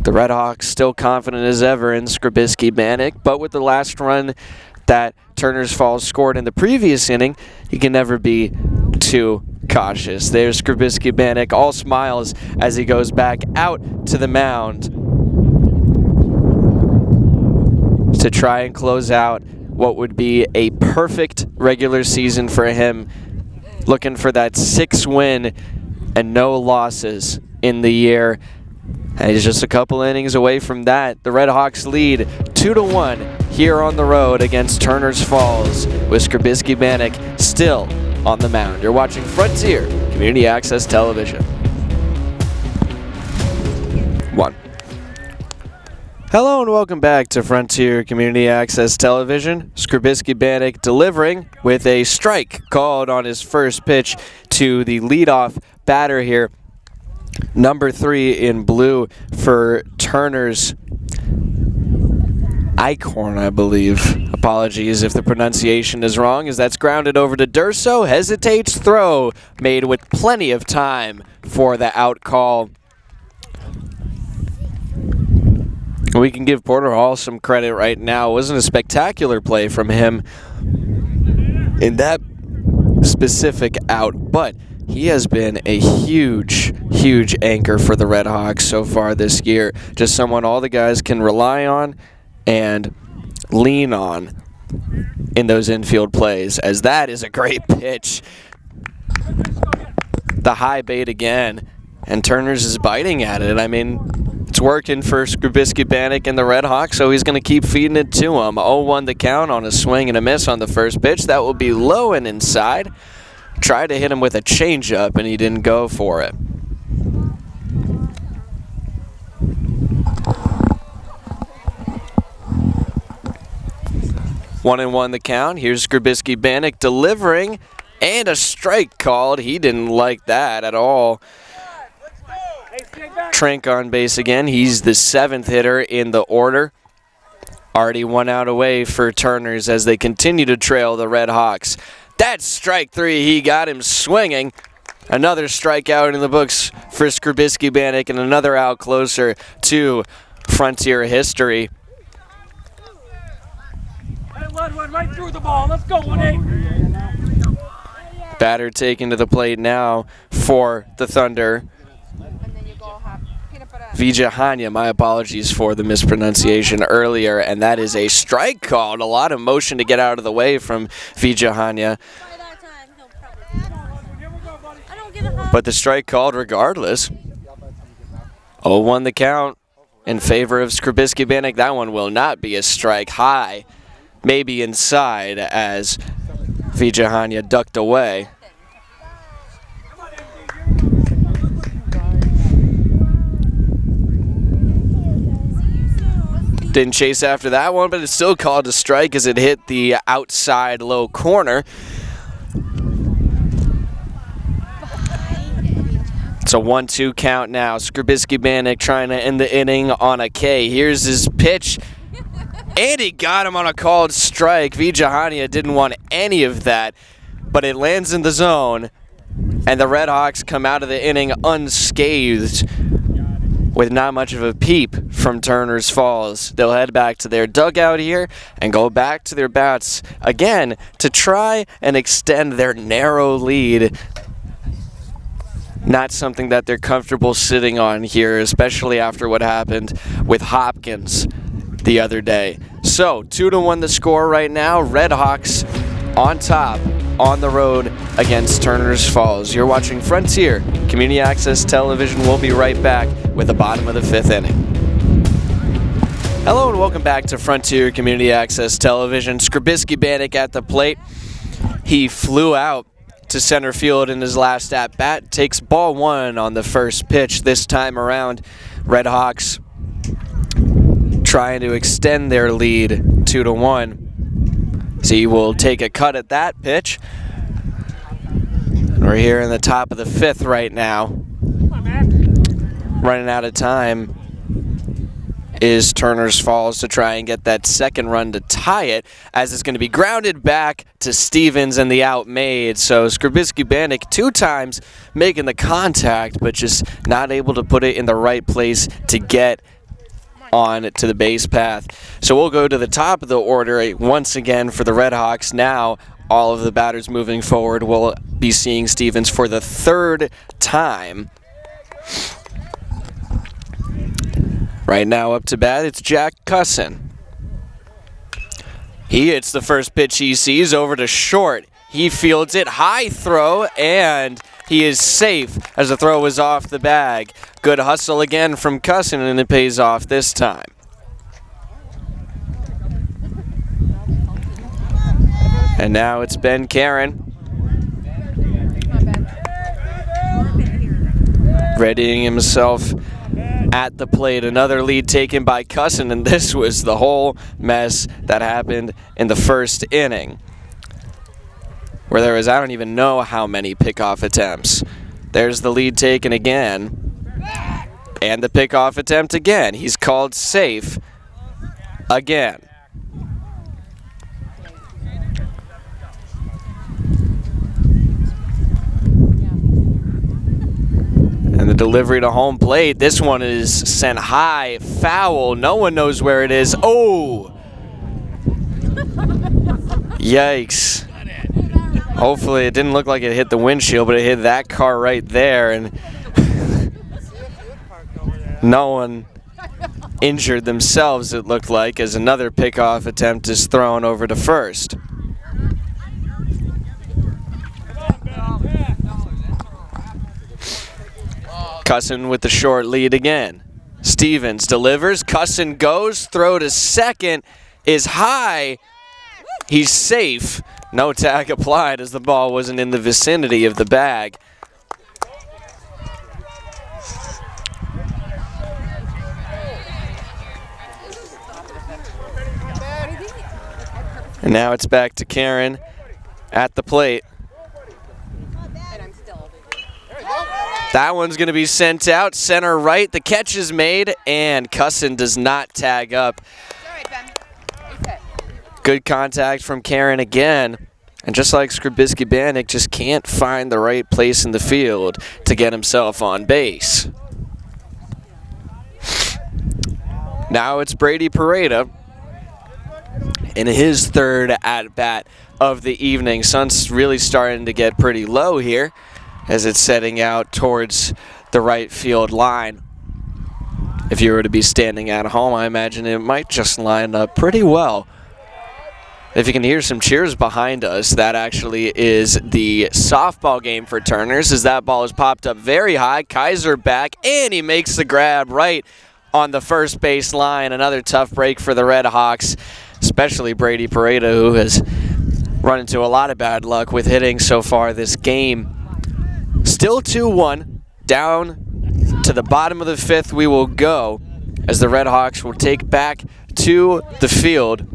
The Red Hawks still confident as ever in Scribiski Banak, but with the last run that Turner's Falls scored in the previous inning, you can never be too cautious. There's Scribiski Banak, all smiles as he goes back out to the mound to try and close out what would be a perfect regular season for him, looking for that 6th win and no losses in the year. And he's just a couple innings away from that. The Red Hawks lead 2-1 here on the road against Turner's Falls, with Scribiski Banak still on the mound. You're watching Frontier Community Access Television. 1. Hello and welcome back to Frontier Community Access Television. Scribiski Banak delivering with a strike called on his first pitch to the leadoff batter here. Number 3 in blue for Turner's Eichhorn, I believe. Apologies if the pronunciation is wrong, as that's grounded over to Durso. Hesitates, throw made with plenty of time for the out call. We can give Porter Hall some credit right now. It wasn't a spectacular play from him in that specific out, but he has been a huge anchor for the Red Hawks so far this year. Just someone all the guys can rely on and lean on in those infield plays, as that is a great pitch. The high bait again, and Turner's is biting at it. I mean, it's working for Scribiski Banak and the Red Hawks, so he's going to keep feeding it to him. 0-1 the count on a swing and a miss on the first pitch. That will be low and inside. Tried to hit him with a changeup, and he didn't go for it. One and one the count. Here's Scribiski Banak delivering, and a strike called. He didn't like that at all. Trank on base again. He's the 7th hitter in the order. Already 1 out away for Turners as they continue to trail the Red Hawks. That's strike 3. He got him swinging. Another strikeout in the books for Scribiski Banak, and another out closer to Frontier history. Went right through the ball. Let's go, 1-8. Batter taken to the plate now for the Thunder. Vijahanya, my apologies for the mispronunciation earlier, and that is a strike called. A lot of motion to get out of the way from Vijahanya. But the strike called regardless. 0-1 the count in favor of Scribiski Banak. That one will not be a strike. High, maybe inside, as Vijahanya ducked away. Didn't chase after that one, but it's still called a strike as it hit the outside low corner. It's a 1-2 count now. Scribiski Banak trying to end the inning on a K. Here's his pitch, and he got him on a called strike. Vijahanya didn't want any of that, but it lands in the zone, and the Red Hawks come out of the inning unscathed with not much of a peep from Turner's Falls. They'll head back to their dugout here and go back to their bats again to try and extend their narrow lead. Not something that they're comfortable sitting on here, especially after what happened with Hopkins the other day. So 2-1 the score right now. Red Hawks on top on the road against Turner's Falls. You're watching Frontier Community Access Television. We'll be right back with the bottom of the 5th inning. Hello and welcome back to Frontier Community Access Television. Scribiski Banak at the plate. He flew out to center field in his last at-bat. Takes ball 1 on the first pitch this time around. Red Hawks trying to extend their lead 2-1. So he will take a cut at that pitch. We're here in the top of the 5th right now. running out of time is Turner's Falls to try and get that second run to tie it, as it's going to be grounded back to Stevens and the out made. So Scribiski Banak 2 times making the contact, but just not able to put it in the right place to get on to the base path. So we'll go to the top of the order once again for the Redhawks. Now all of the batters moving forward will be seeing Stevens for the 3rd time. Right now up to bat, it's Jack Cusson. He hits the first pitch he sees over to short. He fields it, high throw, and he is safe as the throw was off the bag. Good hustle again from Cusson, and it pays off this time. And now it's Ben Karen. Readying himself at the plate. Another lead taken by Cusson, and this was the whole mess that happened in the first inning, where there was, I don't even know how many pickoff attempts. There's the lead taken again, and the pickoff attempt again. He's called safe again. And the delivery to home plate, this one is sent high, foul, no one knows where it is. Oh! Yikes. Hopefully it didn't look like it hit the windshield, but it hit that car right there, and no one injured themselves, it looked like, as another pickoff attempt is thrown over to first. Cusson with the short lead again. Stevens delivers, Cusson goes, throw to second is high. He's safe. No tag applied as the ball wasn't in the vicinity of the bag. And now it's back to Karen at the plate. That one's going to be sent out center right. The catch is made, and Cusson does not tag up. Good contact from Karen again. And just like Scribiski Banak, just can't find the right place in the field to get himself on base. Now it's Brady Pareda in his 3rd at-bat of the evening. Sun's really starting to get pretty low here as it's setting out towards the right field line. If you were to be standing at home, I imagine it might just line up pretty well. If you can hear some cheers behind us, that actually is the softball game for Turners, as that ball is popped up very high. Kaiser back, and he makes the grab right on the first base line. Another tough break for the Red Hawks, especially Brady Pareda, who has run into a lot of bad luck with hitting so far this game. Still 2-1, down to the bottom of the 5th we will go, as the Red Hawks will take back to the field.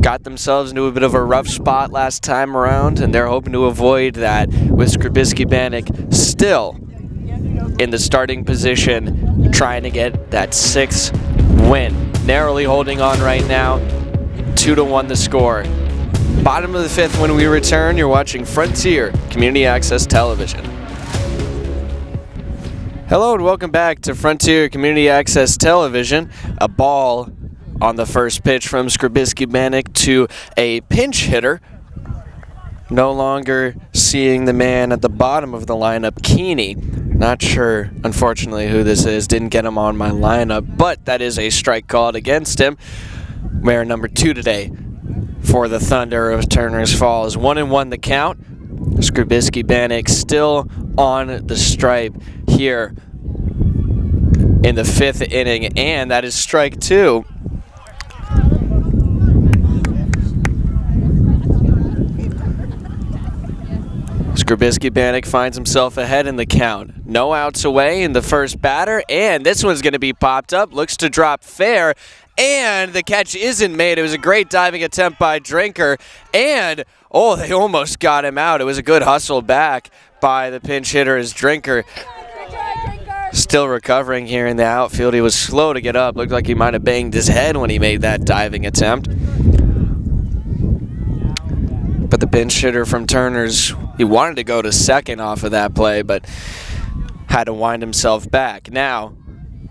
Got themselves into a bit of a rough spot last time around, and they're hoping to avoid that with Scribiski Banak still in the starting position, trying to get that 6th win. Narrowly holding on right now, 2-1 the score. Bottom of the 5th when we return. You're watching Frontier Community Access Television. Hello and welcome back to Frontier Community Access Television. A ball on the first pitch from Scribiski Banak to a pinch hitter. No longer seeing the man at the bottom of the lineup, Keeney. Not sure, unfortunately, who this is. Didn't get him on my lineup, but that is a strike called against him. We're number 2 today for the Thunder of Turner's Falls. 1-1 the count. Scribiski Banak still on the stripe here in the 5th inning, and that is strike 2. Scribiski Banak finds himself ahead in the count. No outs away in the first batter, and this one's going to be popped up. Looks to drop fair, and the catch isn't made. It was a great diving attempt by Drinker, and oh, they almost got him out. It was a good hustle back by the pinch hitter as Drinker Still recovering here in the outfield. He was slow to get up. Looked like he might have banged his head when he made that diving attempt. But the pinch hitter from Turner's, he wanted to go to second off of that play, but had to wind himself back. Now,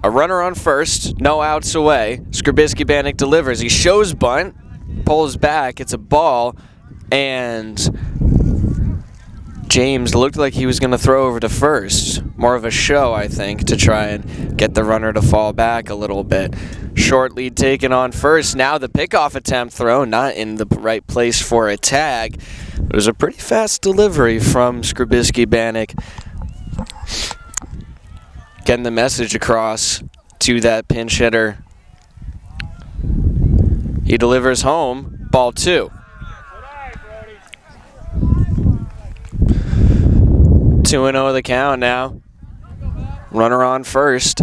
a runner on first, no outs away. Scribiski Banak delivers. He shows bunt, pulls back. It's a ball, and James looked like he was going to throw over to first. More of a show, I think, to try and get the runner to fall back a little bit. Short lead taken on first. Now the pickoff attempt thrown, not in the right place for a tag. It was a pretty fast delivery from Scribiski Banak. Getting the message across to that pinch hitter. He delivers home, ball 2. 2-0 the count now. Runner on first.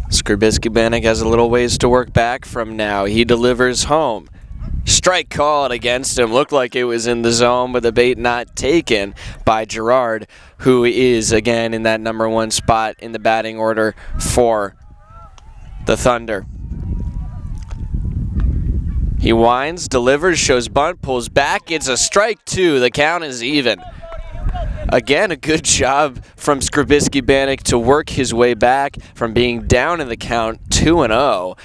Scribiski Banak has a little ways to work back from now. He delivers home. Strike called against him. Looked like it was in the zone, but the bait not taken by Gerard, who is again in that number 1 spot in the batting order for the Thunder. He winds, delivers, shows bunt, pulls back. It's a strike 2. The count is even. Again, a good job from Scribiski Banak to work his way back from being down in the count 2-0.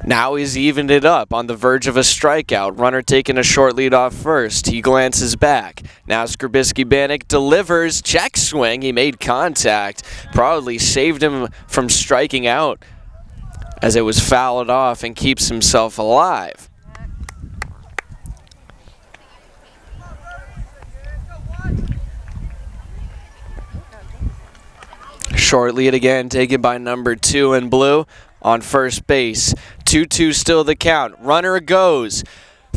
Now he's evened it up on the verge of a strikeout. Runner taking a short lead off first. He glances back. Now Scribiski Banak delivers. Check swing. He made contact. Probably saved him from striking out as it was fouled off and keeps himself alive. Short lead again taken by number 2 in blue on first base. 2-2 still the count. Runner goes.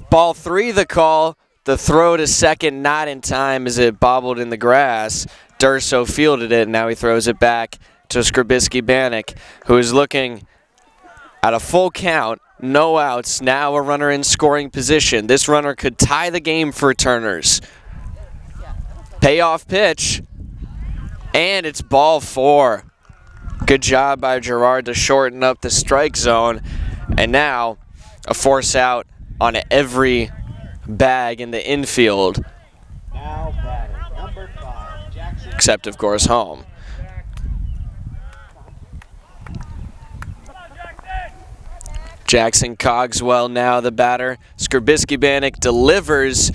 Ball 3 the call. The throw to second not in time as it bobbled in the grass. Durso fielded it, and now he throws it back to Scribiski Banak, who is looking at a full count. No outs. Now a runner in scoring position. This runner could tie the game for Turners. Payoff pitch. And it's ball 4. Good job by Gerard to shorten up the strike zone. And now a force out on every bag in the infield. Now batting, number 5, Jackson. Except, of course, home. Jackson Cogswell now the batter. Scribiski Banak delivers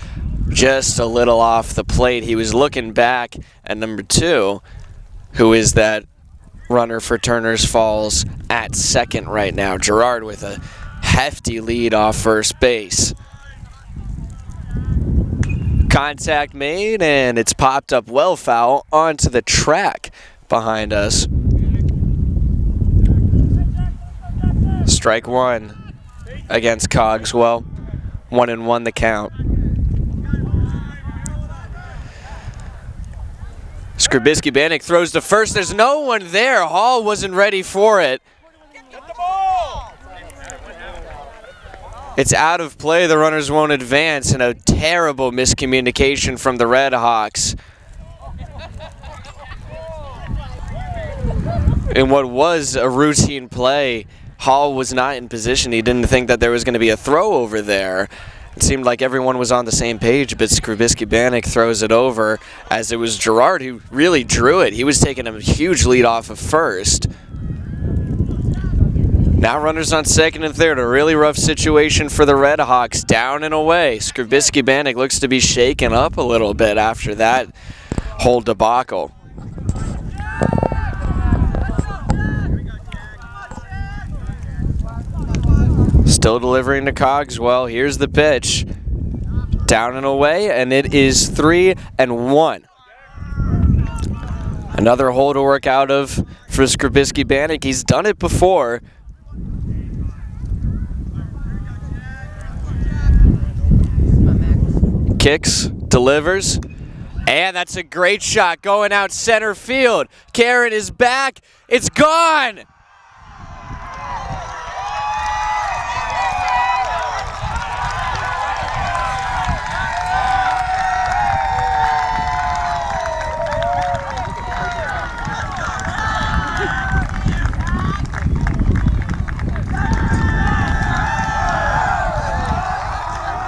just a little off the plate. He was looking back at number 2, who is that runner for Turner's Falls at second right now. Gerard with a hefty lead off first base. Contact made, and it's popped up well foul onto the track behind us. Strike 1 against Cogswell. 1-1 the count. Scribiski Banak throws to first. There's no one there. Hall wasn't ready for it. It's out of play. The runners won't advance, and a terrible miscommunication from the Red Hawks. In what was a routine play, Hall was not in position. He didn't think that there was going to be a throw over there. It seemed like everyone was on the same page, but Scribiski Banak throws it over as it was Gerard who really drew it. He was taking a huge lead off of first. Now runners on second and third. A really rough situation for the Red Hawks. Down and away. Scribiski Banak looks to be shaken up a little bit after that whole debacle. Still delivering to Cogswell. Here's the pitch. Down and away, and it is 3-1. Another hole to work out of for Scribiski Banak. He's done it before. Kicks, delivers, and that's a great shot going out center field. Karen is back. It's gone.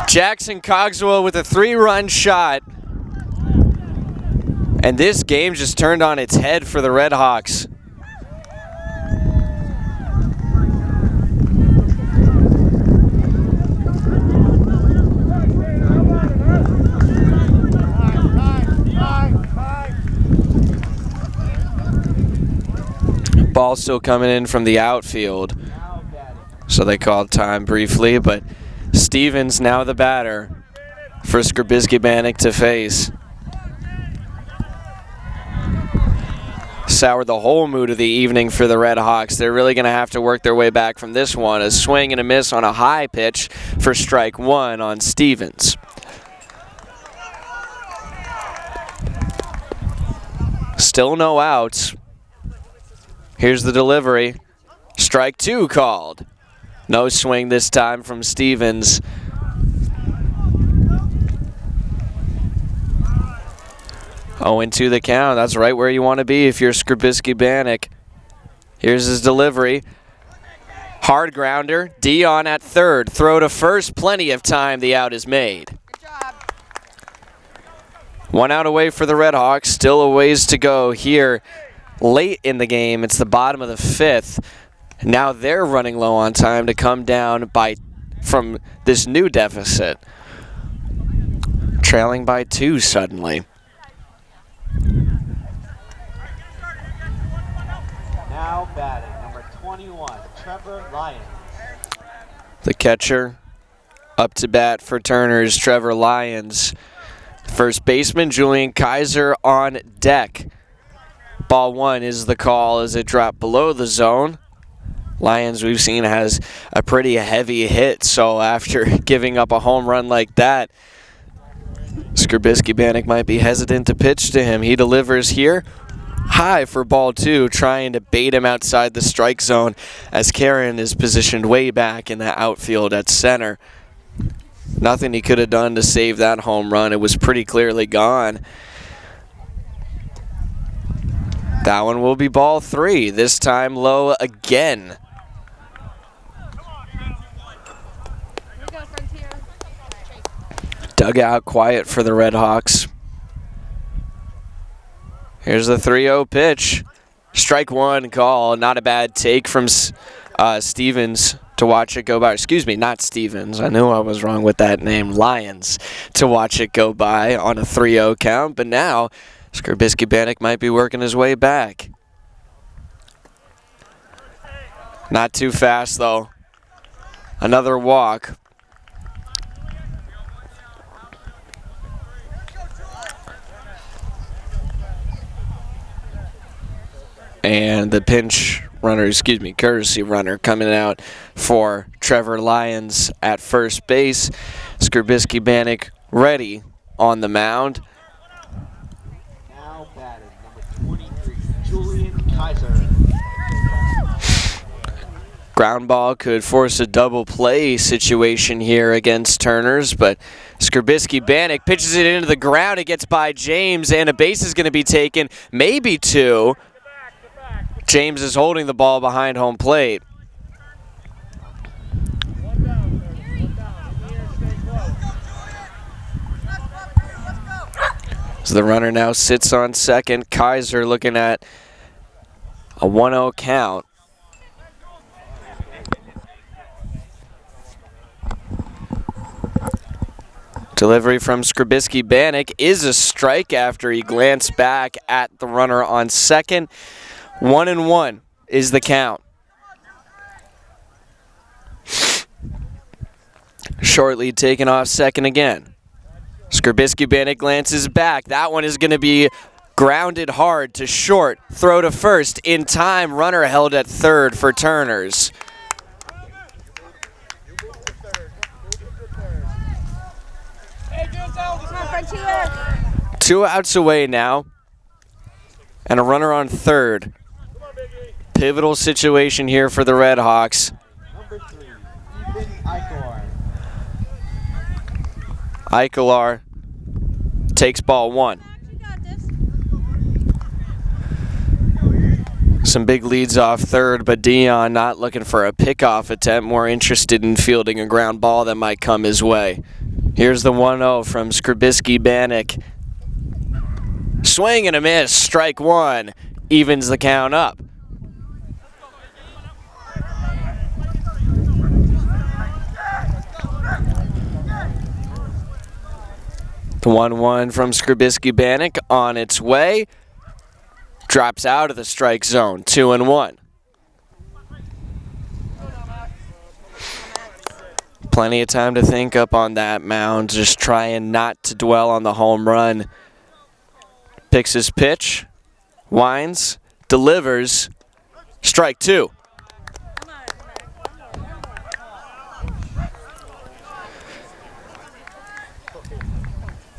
Jackson Cogswell with a 3-run shot. And this game just turned on its head for the Red Hawks. Ball still coming in from the outfield. So they called time briefly, but Stevens now the batter for Scribiski Banak to face. Soured the whole mood of the evening for the Red Hawks. They're really going to have to work their way back from this one. A swing and a miss on a high pitch for strike one on Stevens. Still no outs. Here's the delivery. Strike two called. No swing this time from Stevens. Oh, into the count. That's right where you want to be if you're Scribiski Banak. Here's his delivery. Hard grounder. Dion at third. Throw to first. Plenty of time. The out is made. One out away for the Red Hawks. Still a ways to go here late in the game. It's the bottom of the fifth. Now they're running low on time to come down from this new deficit. Trailing by 2 suddenly. Now batting, number 21, Trevor Lyons. The catcher up to bat for Turner's Trevor Lyons. First baseman Julian Kaiser on deck. Ball one is the call as it dropped below the zone. Lyons, we've seen, has a pretty heavy hit, so after giving up a home run like that, Scribiski Banak might be hesitant to pitch to him. He delivers here. High for ball two, trying to bait him outside the strike zone as Karen is positioned way back in the outfield at center. Nothing he could have done to save that home run. It was pretty clearly gone. That one will be ball three, this time low again. Dugout quiet for the Red Hawks. Here's the 3-0 pitch. Strike one call. Not a bad take from Stevens to watch it go by. Excuse me, not Stevens. I knew I was wrong with that name. Lyons to watch it go by on a 3-0 count. But now Scribiski Banak might be working his way back. Not too fast, though. Another walk. And the pinch runner, courtesy runner coming out for Trevor Lyons at first base. Scribiski Banak ready on the mound. Now batting, number 23, Julian Kaiser. Ground ball could force a double play situation here against Turner's, but Scribiski Banak pitches it into the ground. It gets by James, and a base is going to be taken, maybe two. James is holding the ball behind home plate. So the runner now sits on second. Kaiser looking at a 1-0 count. Delivery from Scribiski Banak is a strike after he glanced back at the runner on second. 1-1 is the count. Short lead taken off second again. Scribiski Banak glances back. That one is going to be grounded hard to short. Throw to first in time. Runner held at third for Turner's. Two outs away now. And a runner on third. Pivotal situation here for the Red Hawks. Number 3, Ethan Aguilar. Aguilar takes ball one. Some big leads off third, but Dion not looking for a pickoff attempt, more interested in fielding a ground ball that might come his way. Here's the 1-0 from Scribiski Banak. Swing and a miss, strike one, evens the count up. The 1-1 from Scribiski Banak on its way. Drops out of the strike zone, 2-1. Plenty of time to think up on that mound, just trying not to dwell on the home run. Picks his pitch, winds, delivers, strike two.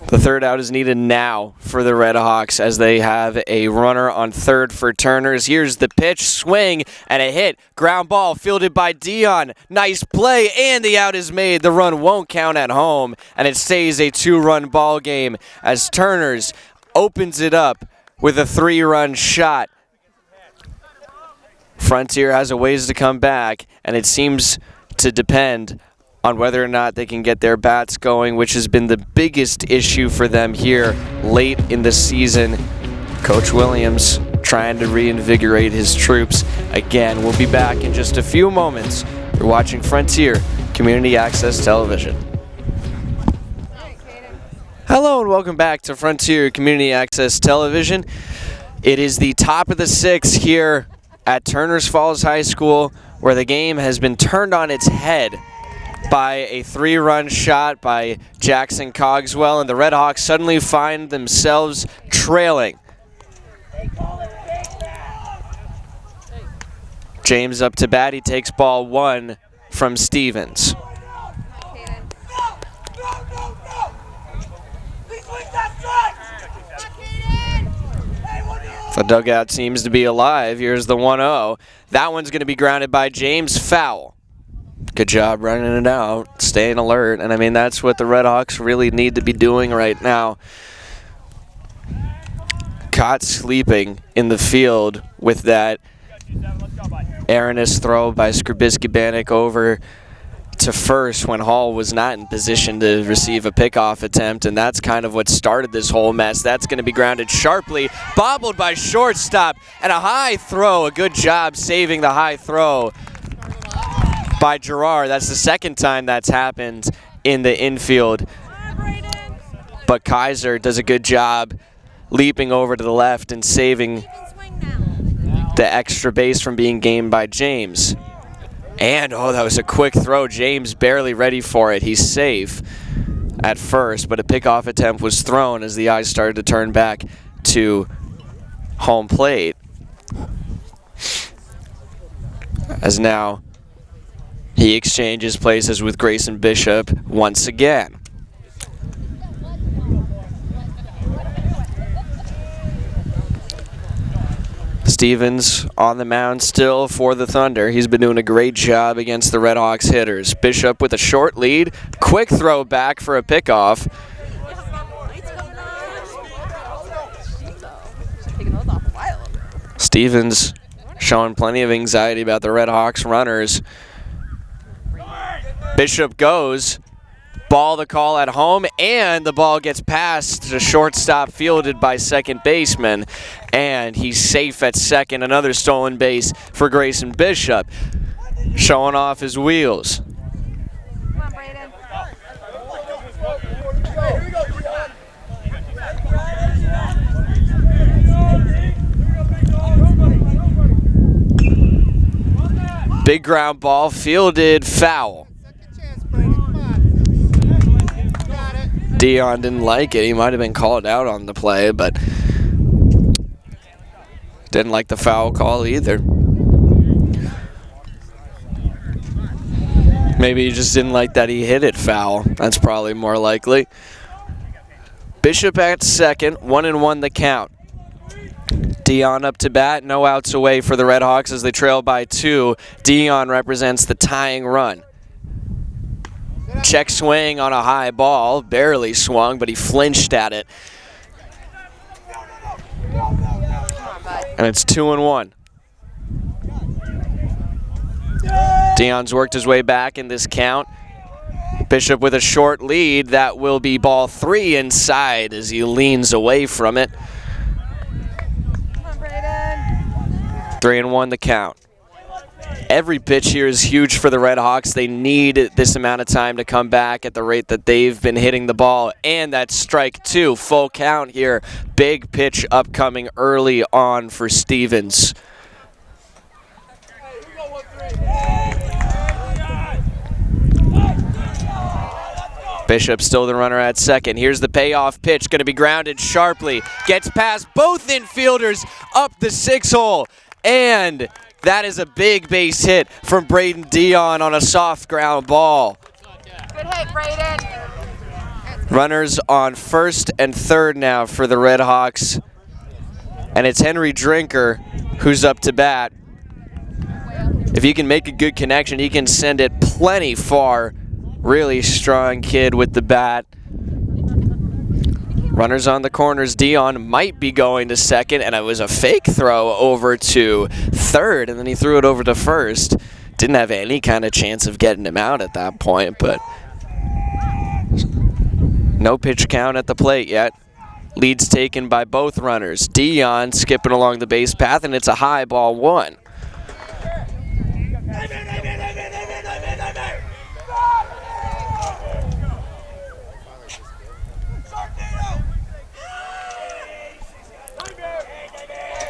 The third out is needed now for the Red Hawks as they have a runner on third for Turners. Here's the pitch, swing, and a hit. Ground ball fielded by Dion. Nice play, and the out is made. The run won't count at home, and it stays a 2-run ball game as Turners opens it up with a 3-run shot. Frontier has a ways to come back, and it seems to depend on whether or not they can get their bats going, which has been the biggest issue for them here late in the season. Coach Williams trying to reinvigorate his troops again. We'll be back in just a few moments. You're watching Frontier Community Access Television. Hello and welcome back to Frontier Community Access Television. It is the top of the 6th here at Turners Falls High School, where the game has been turned on its head by a 3-run shot by Jackson Cogswell, and the Red Hawks suddenly find themselves trailing. James up to bat. He takes ball 1 from Stevens. The dugout seems to be alive. Here's the 1-0. That one's going to be grounded by James, foul. Good job running it out, staying alert, and I mean that's what the Red Hawks really need to be doing right now. Caught sleeping in the field with that erroneous throw by Scribiski Banak over to first when Hall was not in position to receive a pickoff attempt, and that's kind of what started this whole mess. That's going to be grounded sharply, bobbled by shortstop, and a high throw. A good job saving the high throw by Gerard. That's the second time that's happened in the infield. But Kaiser does a good job leaping over to the left and saving the extra base from being gained by James. And, oh, that was a quick throw. James barely ready for it. He's safe at first, but a pickoff attempt was thrown as the eyes started to turn back to home plate. As now he exchanges places with Grayson Bishop once again. Stevens on the mound still for the Thunder. He's been doing a great job against the Red Hawks hitters. Bishop with a short lead. Quick throw back for a pickoff. Stevens showing plenty of anxiety about the Red Hawks runners. Bishop goes. Ball the call at home, and the ball gets past to shortstop, fielded by second baseman, and he's safe at second. Another stolen base for Grayson Bishop, showing off his wheels. Come on, Brayden. Big ground ball, fielded, foul. Dion didn't like it. He might have been called out on the play, but didn't like the foul call either. Maybe he just didn't like that he hit it foul. That's probably more likely. Bishop at second, 1-1 the count. Dion up to bat, no outs away for the Red Hawks as they trail by 2. Dion represents the tying run. Check swing on a high ball, barely swung, but he flinched at it. And it's 2-1. Dion's worked his way back in this count. Bishop with a short lead. That will be ball 3 inside as he leans away from it. Come on, Brayden. 3-1 the count. Every pitch here is huge for the Red Hawks. They need this amount of time to come back at the rate that they've been hitting the ball. And that's strike 2, full count here. Big pitch upcoming early on for Stevens. Bishop still the runner at second. Here's the payoff pitch, going to be grounded sharply. Gets past both infielders up the 6-hole. And that is a big base hit from Braden Dion on a soft ground ball. Good hit, Brayden. Runners on first and third now for the Red Hawks. And it's Henry Drinker who's up to bat. If he can make a good connection, he can send it plenty far. Really strong kid with the bat. Runners on the corners. Dion might be going to second, and it was a fake throw over to third, and then he threw it over to first. Didn't have any kind of chance of getting him out at that point, but no pitch count at the plate yet. Lead's taken by both runners. Dion skipping along the base path, and it's a high ball 1.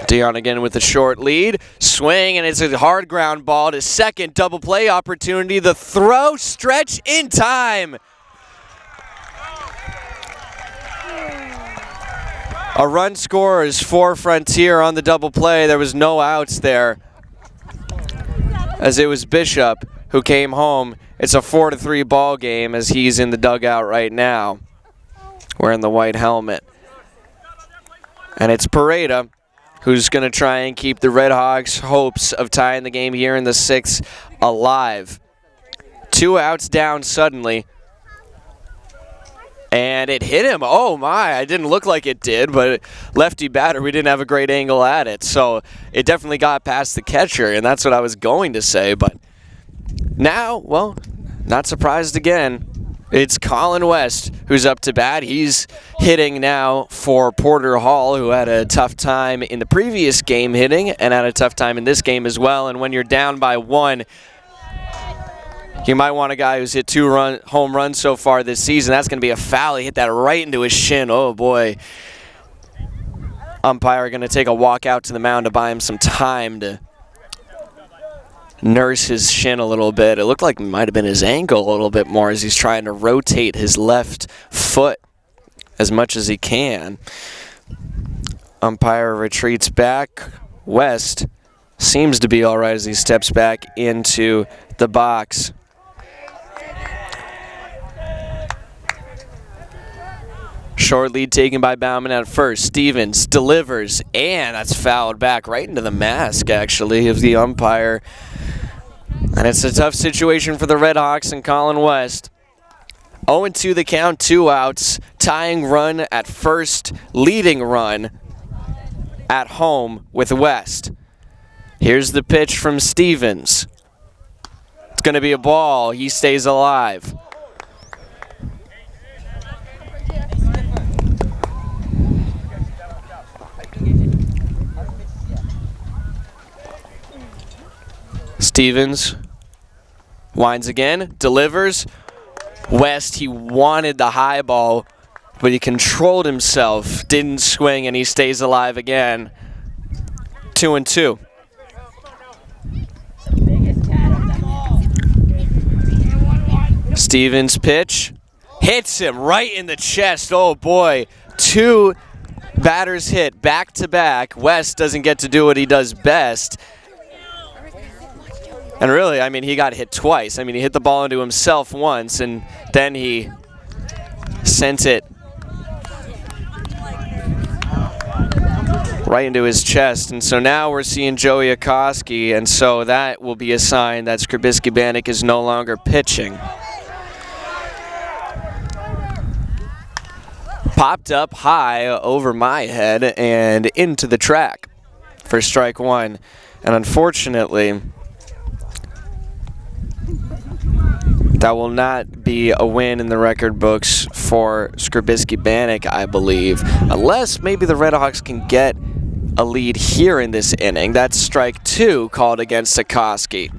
Dion again with a short lead. Swing, and it's a hard ground ball to second. Double play opportunity. The throw, stretch in time. A run scores for Frontier on the double play. There was no outs there, as it was Bishop who came home. It's a 4-3 ball game as he's in the dugout right now, wearing the white helmet. And it's Pareda who's going to try and keep the Red Hawks' hopes of tying the game here in the 6th alive. 2 outs down suddenly. And it hit him. Oh my, it didn't look like it did, but lefty batter, we didn't have a great angle at it. So it definitely got past the catcher, and that's what I was going to say. But now, well, not surprised again. It's Colin West who's up to bat. He's hitting now for Porter Hall, who had a tough time in the previous game hitting and had a tough time in this game as well. And when you're down by 1, you might want a guy who's hit 2 home runs so far this season. That's going to be a foul. He hit that right into his shin. Oh, boy. Umpire going to take a walk out to the mound to buy him some time to nurse his shin a little bit. It looked like it might have been his ankle a little bit more as he's trying to rotate his left foot as much as he can. Umpire retreats back. West seems to be all right as he steps back into the box. Short lead taken by Bauman at first. Stevens delivers, and that's fouled back right into the mask, actually, of the umpire. And it's a tough situation for the Red Hawks and Colin West. 0-2 the count, 2 outs. Tying run at first, leading run at home with West. Here's the pitch from Stevens. It's going to be a ball. He stays alive. Stevens winds again, delivers. West, he wanted the high ball, but he controlled himself, didn't swing, and he stays alive again. 2-2. Stevens pitch, hits him right in the chest. Oh boy, 2 batters hit back to back. West doesn't get to do what he does best. And really, I mean, he got hit twice. I mean, he hit the ball into himself once, and then he sent it right into his chest. And so now we're seeing Joey Akoski, and so that will be a sign that Scribiski Banak is no longer pitching. Popped up high over my head and into the track for strike 1. And unfortunately, That will not be a win in the record books for Scribiski Banak, I believe, unless maybe the Redhawks can get a lead here in this inning. That's strike 2 called against Sikoski.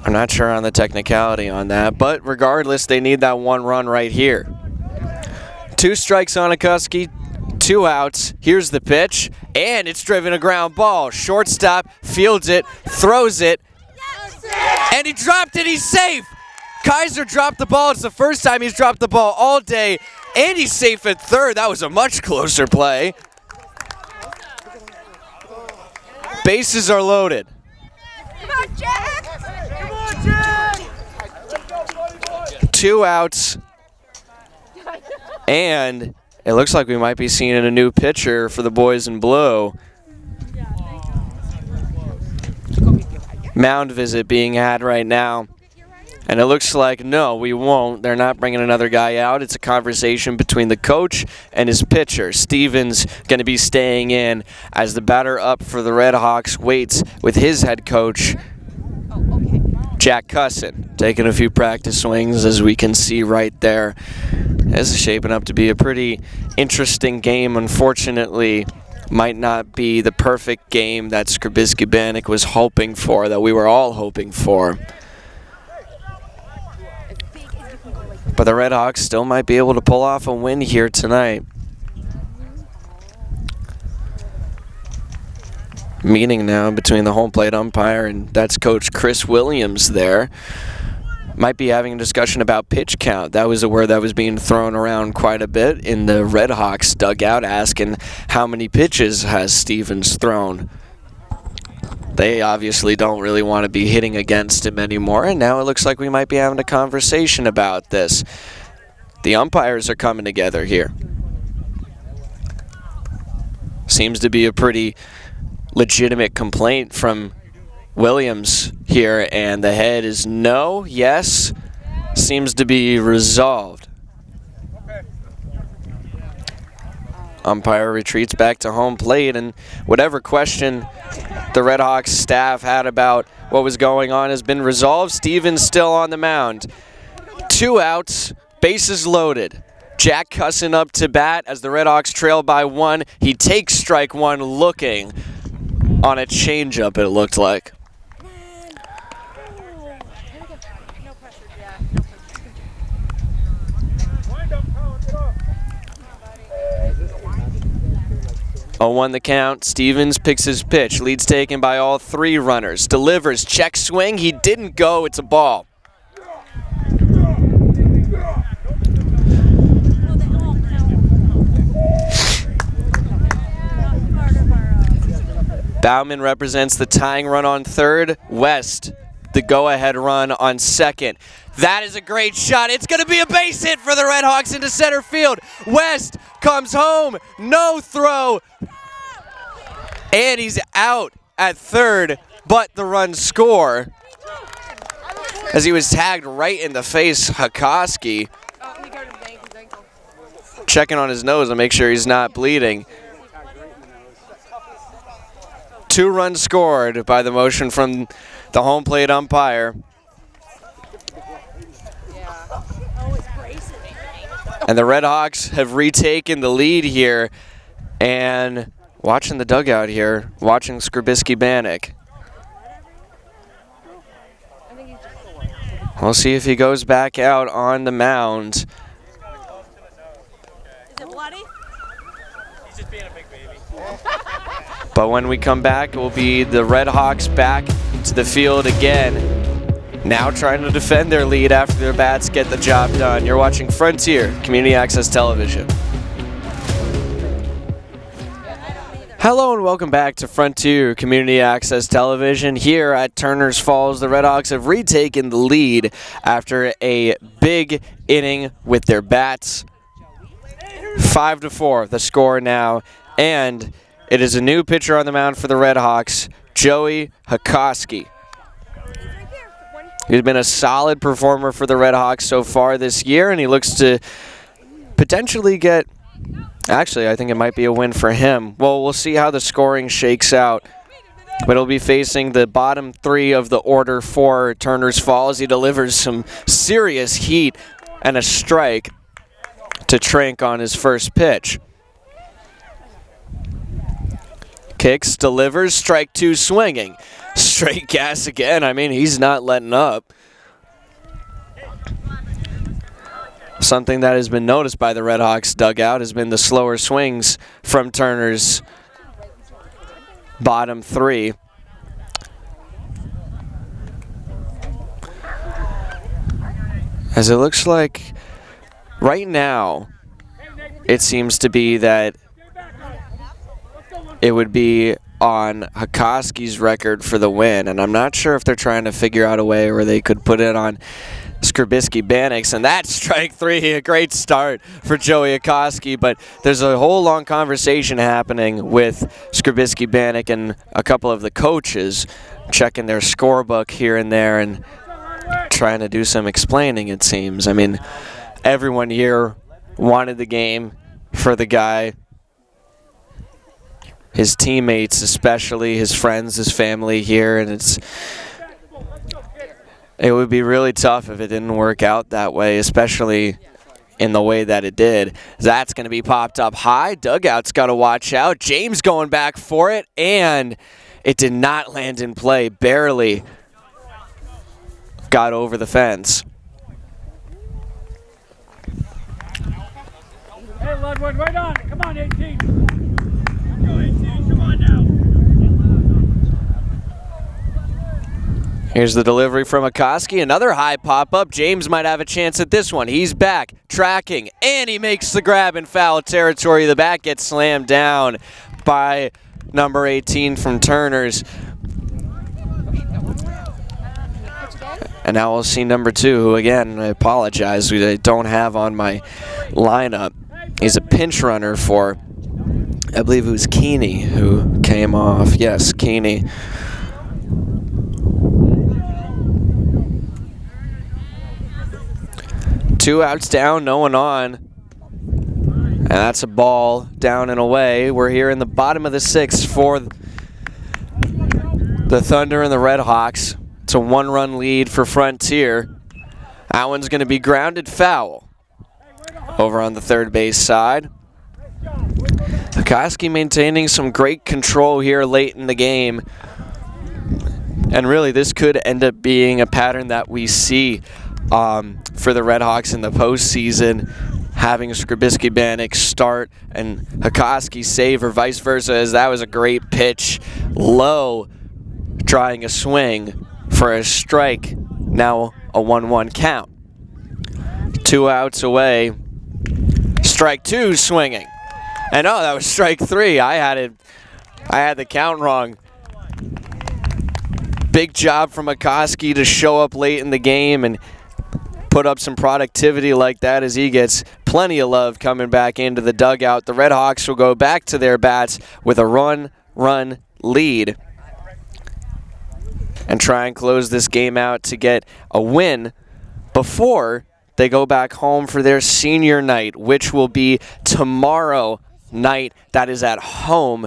I'm not sure on the technicality on that, but regardless, they need that 1 run right here. 2 strikes on Sikoski, 2 outs. Here's the pitch, and it's driven a ground ball. Shortstop fields it, throws it, and he dropped it. He's safe. Kaiser dropped the ball. It's the first time he's dropped the ball all day, and he's safe at third. That was a much closer play. Bases are loaded. Come on, Jack! Come on, Jack! 2 outs, and it looks like we might be seeing a new pitcher for the boys in blue. Mound visit being had right now. And it looks like, no, we won't. They're not bringing another guy out. It's a conversation between the coach and his pitcher. Stevens going to be staying in as the batter up for the Redhawks waits with his head coach, Jack Cusson, taking a few practice swings, as we can see right there. This is shaping up to be a pretty interesting game. Unfortunately, might not be the perfect game that Scribiski Banak was hoping for, that we were all hoping for. But the Redhawks still might be able to pull off a win here tonight. Meeting now between the home plate umpire and that's Coach Chris Williams there. Might be having a discussion about pitch count. That was a word that was being thrown around quite a bit in the Redhawks dugout, asking how many pitches has Stevens thrown. They obviously don't really want to be hitting against him anymore, and now it looks like we might be having a conversation about this. The umpires are coming together here. Seems to be a pretty legitimate complaint from Williams here, and the head is no, yes, seems to be resolved. Umpire retreats back to home plate, and whatever question the Redhawks staff had about what was going on has been resolved. Stevens still on the mound. 2 outs, bases loaded. Jack Cusson up to bat as the Redhawks trail by 1. He takes strike 1 looking on a changeup, it looked like. Oh, 1 the count. Stevens picks his pitch. Lead's taken by all 3 runners. Delivers. Check swing. He didn't go. It's a ball. Bauman represents the tying run on third. West, the go-ahead run on second. That is a great shot. It's going to be a base hit for the Redhawks into center field. West comes home. No throw. And he's out at third, but the runs score as he was tagged right in the face. Sikoski checking on his nose to make sure he's not bleeding. 2 runs scored by the motion from the home plate umpire. And the Redhawks have retaken the lead here. And watching the dugout here, watching Scribiski Banak. We'll see if he goes back out on the mound. Is it bloody? He's just being a big baby. But when we come back, it will be the Redhawks back to the field again. Now trying to defend their lead after their bats get the job done. You're watching Frontier Community Access Television. Hello and welcome back to Frontier Community Access Television. Here at Turner's Falls, the Redhawks have retaken the lead after a big inning with their bats. 5-4, the score now. And it is a new pitcher on the mound for the Redhawks, Joey Sikoski. He's been a solid performer for the Redhawks so far this year, and he looks to potentially get... Actually, I think it might be a win for him. Well, we'll see how the scoring shakes out But he'll be facing the bottom three of the order for Turner's Falls. He delivers some serious heat and a strike to Trink on his first pitch. Kicks, delivers, strike two swinging. Straight gas again. I mean, he's not letting up. Something that has been noticed by the Red Hawks dugout has been the slower swings from Turner's bottom three. As it looks like right now, it seems to be that it would be on Hakoski's record for the win, and I'm not sure if they're trying to figure out a way where they could put it on Scribiski Banak's, and that's strike three. A great start for Joey Hakoski, but there's a whole long conversation happening with Scribiski Banak and a couple of the coaches checking their scorebook here and there and trying to do some explaining, it seems. I mean, everyone here wanted the game for the guy. His teammates especially, his friends, his family here, and it would be really tough if it didn't work out that way, especially in the way that it did. That's going to be popped up high. Dugout's got to watch out. James going back for it, and it did not land in play. Barely got over the fence. Hey, Ludwig, right on it. Come on, 18. Go, 18. Come on now. Here's the delivery from Hakoski. Another high pop-up. James might have a chance at this one. He's back, tracking, and he makes the grab in foul territory. The bat gets slammed down by number 18 from Turner's. And now we'll see number 2, who, again, I apologize, I don't have on my lineup. He's a pinch runner for, I believe it was Keeney who came off. Yes, Keeney. Two outs down, no one on. And that's a ball down and away. We're here in the bottom of the 6th for the Thunder and the Red Hawks. It's a 1-run lead for Frontier. That one's going to be grounded foul over on the third base side. Hakoski maintaining some great control here late in the game. And really, this could end up being a pattern that we see for the Red Hawks in the postseason, having Scribiski Banak start and Hakoski save, or vice versa, as that was a great pitch. Low, trying a swing for a strike. Now a 1-1 count. 2 outs away. Strike 2 swinging. And oh, that was strike 3. I had the count wrong. Big job from Hakoski to show up late in the game and put up some productivity like that, as he gets plenty of love coming back into the dugout. The Red Hawks will go back to their bats with a run lead and try and close this game out to get a win before they go back home for their senior night, which will be tomorrow night. That is at home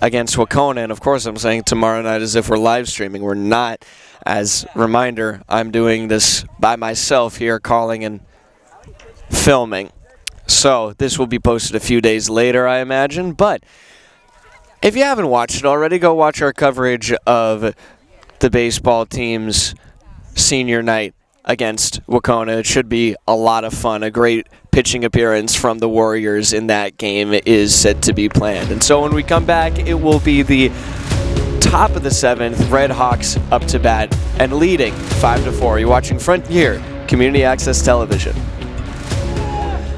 against Wacona. And of course, I'm saying tomorrow night as if we're live streaming. We're not. As a reminder, I'm doing this by myself here, calling and filming. So this will be posted a few days later, I imagine. But if you haven't watched it already, go watch our coverage of the baseball team's senior night against Wacona. It should be a lot of fun. A great pitching appearance from the Warriors in that game is said to be planned. And so when we come back, it will be the top of the 7th, Red Hawks up to bat and leading 5-4. You're watching Frontier Community Access Television.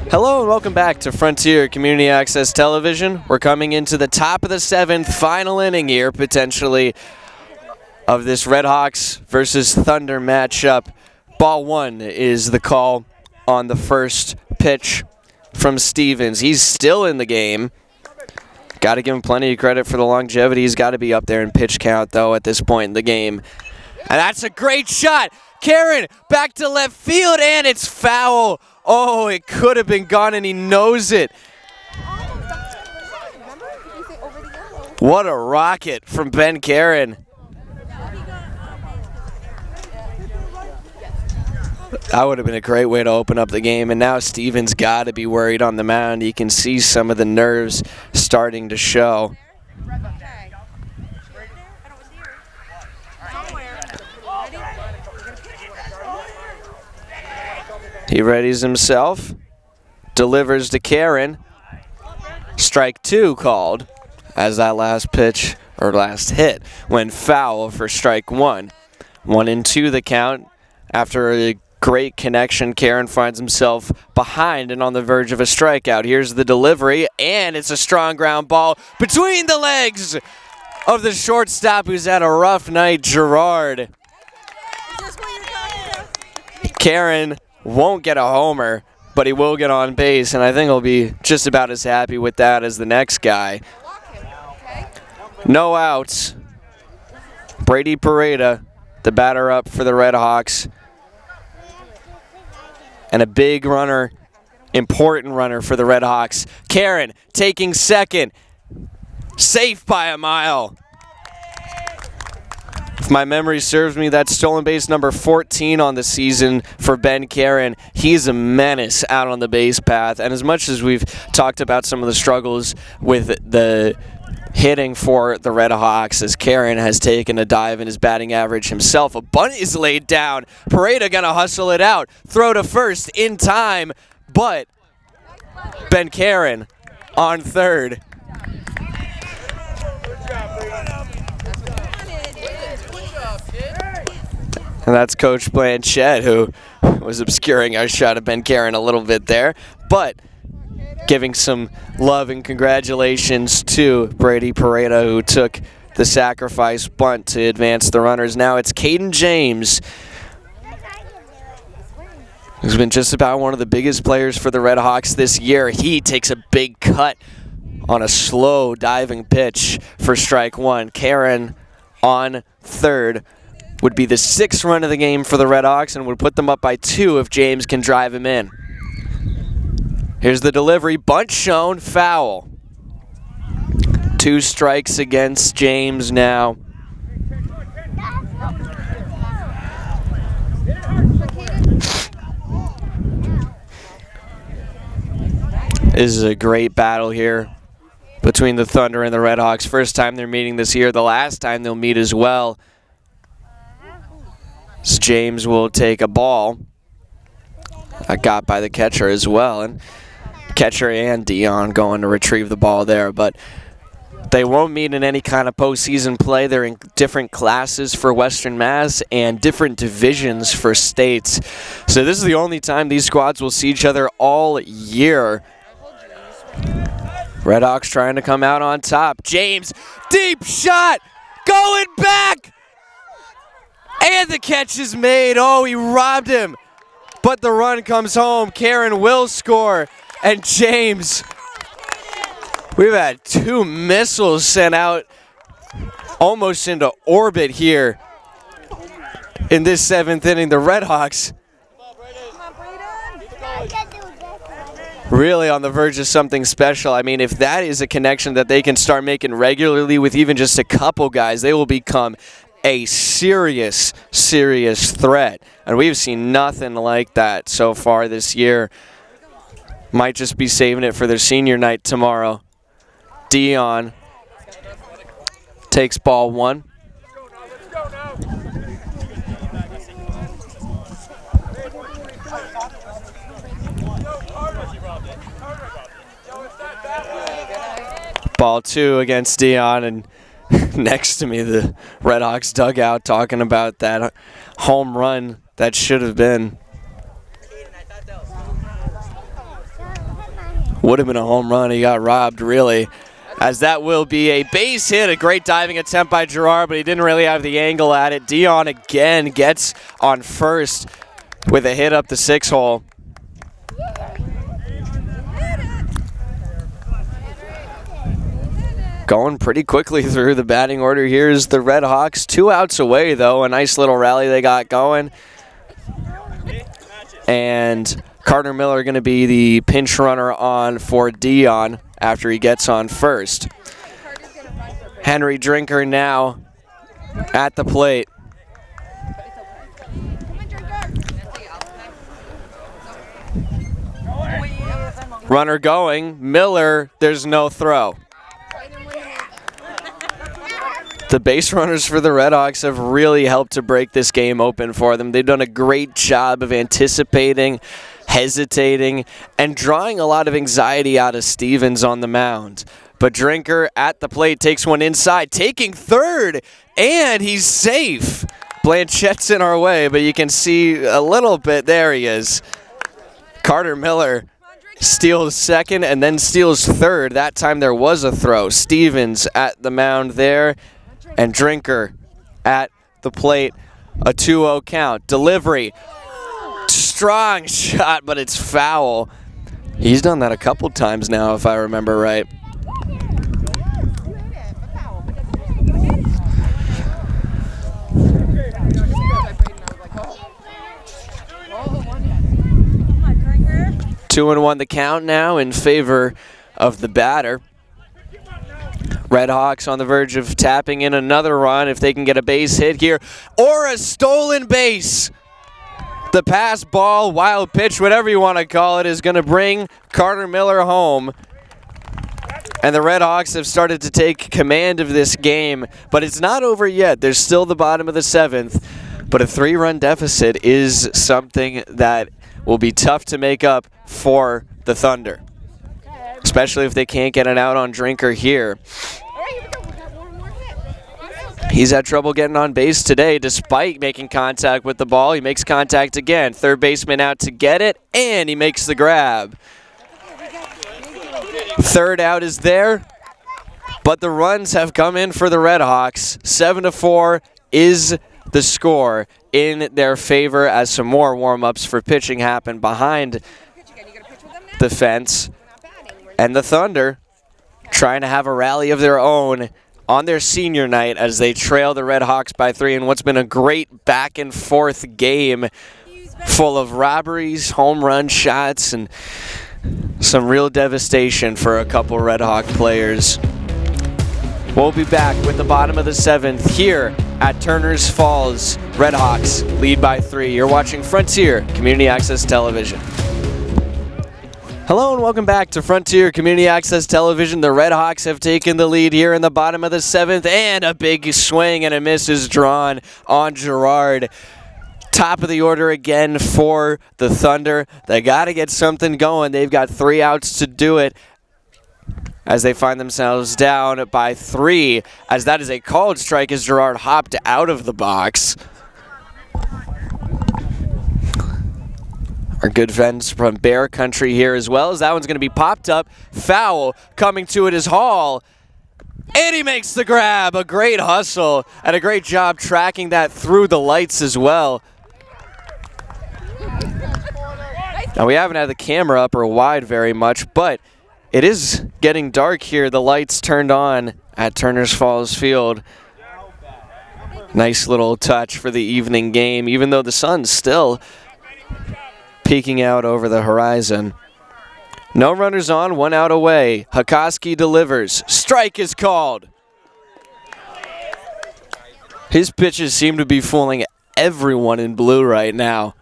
Hello and welcome back to Frontier Community Access Television. We're coming into the top of the 7th, final inning here, potentially, of this Red Hawks versus Thunder matchup. Ball 1 is the call on the first pitch from Stevens. He's still in the game. Got to give him plenty of credit for the longevity. He's got to be up there in pitch count, though, at this point in the game. And that's a great shot. Karen back to left field, and it's foul. Oh, it could have been gone, and he knows it. What a rocket from Ben Karen. That would have been a great way to open up the game, and now Stevens got to be worried on the mound. You can see some of the nerves starting to show. He readies himself, delivers to Karen. Strike 2 called as that last pitch, or last hit, went foul for strike 1. 1-2 the count. After a great connection, Karen finds himself behind and on the verge of a strikeout. Here's the delivery, and it's a strong ground ball between the legs of the shortstop who's had a rough night, Gerard. Karen won't get a homer, but he will get on base, and I think he'll be just about as happy with that as the next guy. No outs. Brady Pareda, the batter up for the Red Hawks. And a big runner, important runner for the Red Hawks. Karen taking second. Safe by a mile. If my memory serves me, that's stolen base number 14 on the season for Ben Karen. He's a menace out on the base path. And as much as we've talked about some of the struggles with the hitting for the Red Hawks, as Karen has taken a dive in his batting average himself. A bunt is laid down. Pareda gonna hustle it out. Throw to first in time, but Ben Karen on third. And that's Coach Blanchett, who was obscuring our shot of Ben Karen a little bit there, but giving some love and congratulations to Brady Pareda, who took the sacrifice bunt to advance the runners. Now it's Caden James, who's been just about one of the biggest players for the Red Hawks this year. He takes a big cut on a slow diving pitch for strike 1. Karen on third would be the 6th run of the game for the Red Hawks and would put them up by 2 if James can drive him in. Here's the delivery, bunt shown, foul. 2 strikes against James now. This is a great battle here between the Thunder and the Red Hawks. First time they're meeting this year, the last time they'll meet as well. So James will take a ball. Got by the catcher as well. And catcher and Dion going to retrieve the ball there, but they won't meet in any kind of postseason play. They're in different classes for Western Mass and different divisions for states. So this is the only time these squads will see each other all year. Red Hawks trying to come out on top. James, deep shot, going back, and the catch is made. Oh, he robbed him, but the run comes home. Karen will score. And James, we've had 2 missiles sent out almost into orbit here in this 7th inning. The Red Hawks really on the verge of something special. I mean, if that is a connection that they can start making regularly with even just a couple guys, they will become a serious, serious threat. And we've seen nothing like that so far this year. Might just be saving it for their senior night tomorrow. Dion takes ball 1. Ball 2 against Dion, and next to me the Red Hawks dugout talking about that home run that should have been. Would have been a home run. He got robbed, really, as that will be a base hit. A great diving attempt by Gerard, but he didn't really have the angle at it. Dion again gets on first with a hit up the 6-hole. Going pretty quickly through the batting order. Here's the Red Hawks. 2 outs away, though. A nice little rally they got going. And Carter Miller going to be the pinch runner on for Dion after he gets on first. Henry Drinker now at the plate. Runner going, Miller, there's no throw. The base runners for the Redhawks have really helped to break this game open for them. They've done a great job of anticipating, hesitating, and drawing a lot of anxiety out of Stevens on the mound. But Drinker at the plate takes one inside, taking third, and he's safe. Blanchette's in our way, but you can see a little bit. There he is. Carter Miller steals second and then steals third. That time there was a throw. Stevens at the mound there, and Drinker at the plate. A 2-0 count. Delivery. Strong shot, but it's foul. He's done that a couple times now, if I remember right. Two and one the count now in favor of the batter. Redhawks on the verge of tapping in another run if they can get a base hit here, or a stolen base. The pass, ball, wild pitch, whatever you want to call it, is going to bring Carter Miller home. And the Redhawks have started to take command of this game, but it's not over yet. There's still the bottom of the seventh, but a 3-run deficit is something that will be tough to make up for the Thunder, especially if they can't get it out on Drinker here. He's had trouble getting on base today despite making contact with the ball. He makes contact again. Third baseman out to get it, and he makes the grab. Third out is there, but the runs have come in for the Redhawks. 7-4 is the score in their favor as some more warm-ups for pitching happen behind the fence. And the Thunder trying to have a rally of their own on their senior night as they trail the Redhawks by 3 in what's been a great back-and-forth game full of robberies, home run shots, and some real devastation for a couple Redhawk players. We'll be back with the bottom of the seventh here at Turner's Falls. Redhawks lead by 3. You're watching Frontier Community Access Television. Hello and welcome back to Frontier Community Access Television. The Redhawks have taken the lead here in the bottom of the seventh, and a big swing and a miss is drawn on Gerard. Top of the order again for the Thunder. They got to get something going. They've got 3 outs to do it as they find themselves down by 3, as that is a called strike as Gerard hopped out of the box. Our good friends from Bear Country here as well, as that one's going to be popped up. Foul coming to it is Hall. And he makes the grab. A great hustle and a great job tracking that through the lights as well. Now, we haven't had the camera up or wide very much, but it is getting dark here. The lights turned on at Turner's Falls Field. Nice little touch for the evening game, even though the sun's still peeking out over the horizon. No runners on, 1 out away. Hakoski delivers. Strike is called. His pitches seem to be fooling everyone in blue right now.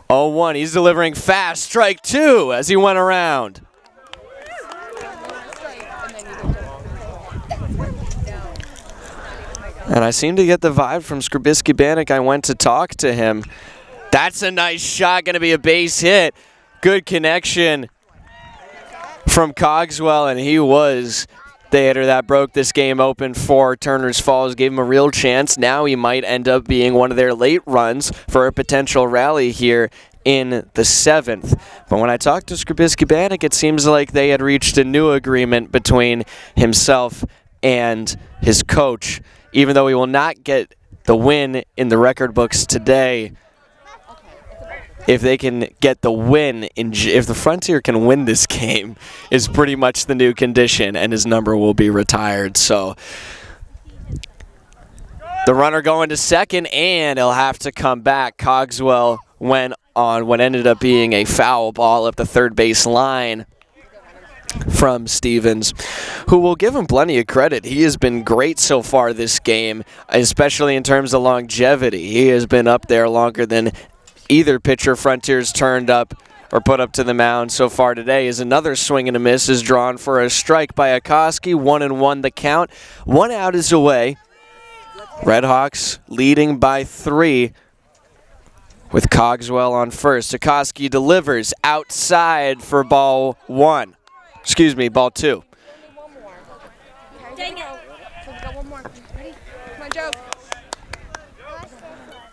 0-1, he's delivering fast. Strike 2 as he went around. And I seem to get the vibe from Scribiski Banak. I went to talk to him. That's a nice shot, going to be a base hit. Good connection from Cogswell, and he was the hitter that broke this game open for Turner's Falls, gave him a real chance. Now he might end up being one of their late runs for a potential rally here in the 7th. But when I talked to Scribiski Banak, it seems like they had reached a new agreement between himself and his coach. Even though he will not get the win in the record books today, if they can get the win, if the Frontier can win this game, is pretty much the new condition, and his number will be retired. So the runner going to second, and he'll have to come back. Cogswell went on what ended up being a foul ball up the third base line. from Stevens, who will give him plenty of credit. He has been great so far this game, especially in terms of longevity. He has been up there longer than either pitcher Frontiers turned up or put up to the mound so far today. Is another swing and a miss is drawn for a strike by Akoski. 1-1 the count. 1 out is away. Redhawks leading by 3 with Cogswell on first. Akoski delivers outside for ball 1. Excuse me, ball 2. Dang it. So we got one more. Ready? Come on, Joe.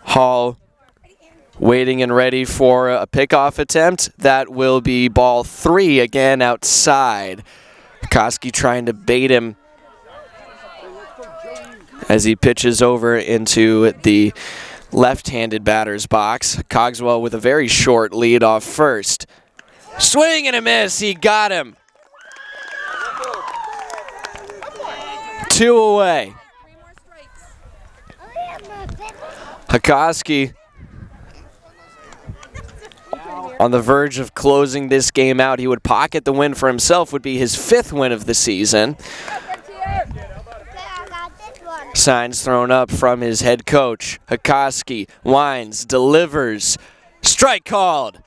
Hall waiting and ready for a pickoff attempt. That will be ball 3 again outside. Akoski trying to bait him as he pitches over into the left-handed batter's box. Cogswell with a very short lead off first. Swing and a miss. He got him. 2 away. Akoski on the verge of closing this game out. He would pocket the win for himself, would be his 5th win of the season. Signs thrown up from his head coach. Akoski winds, delivers. Strike called.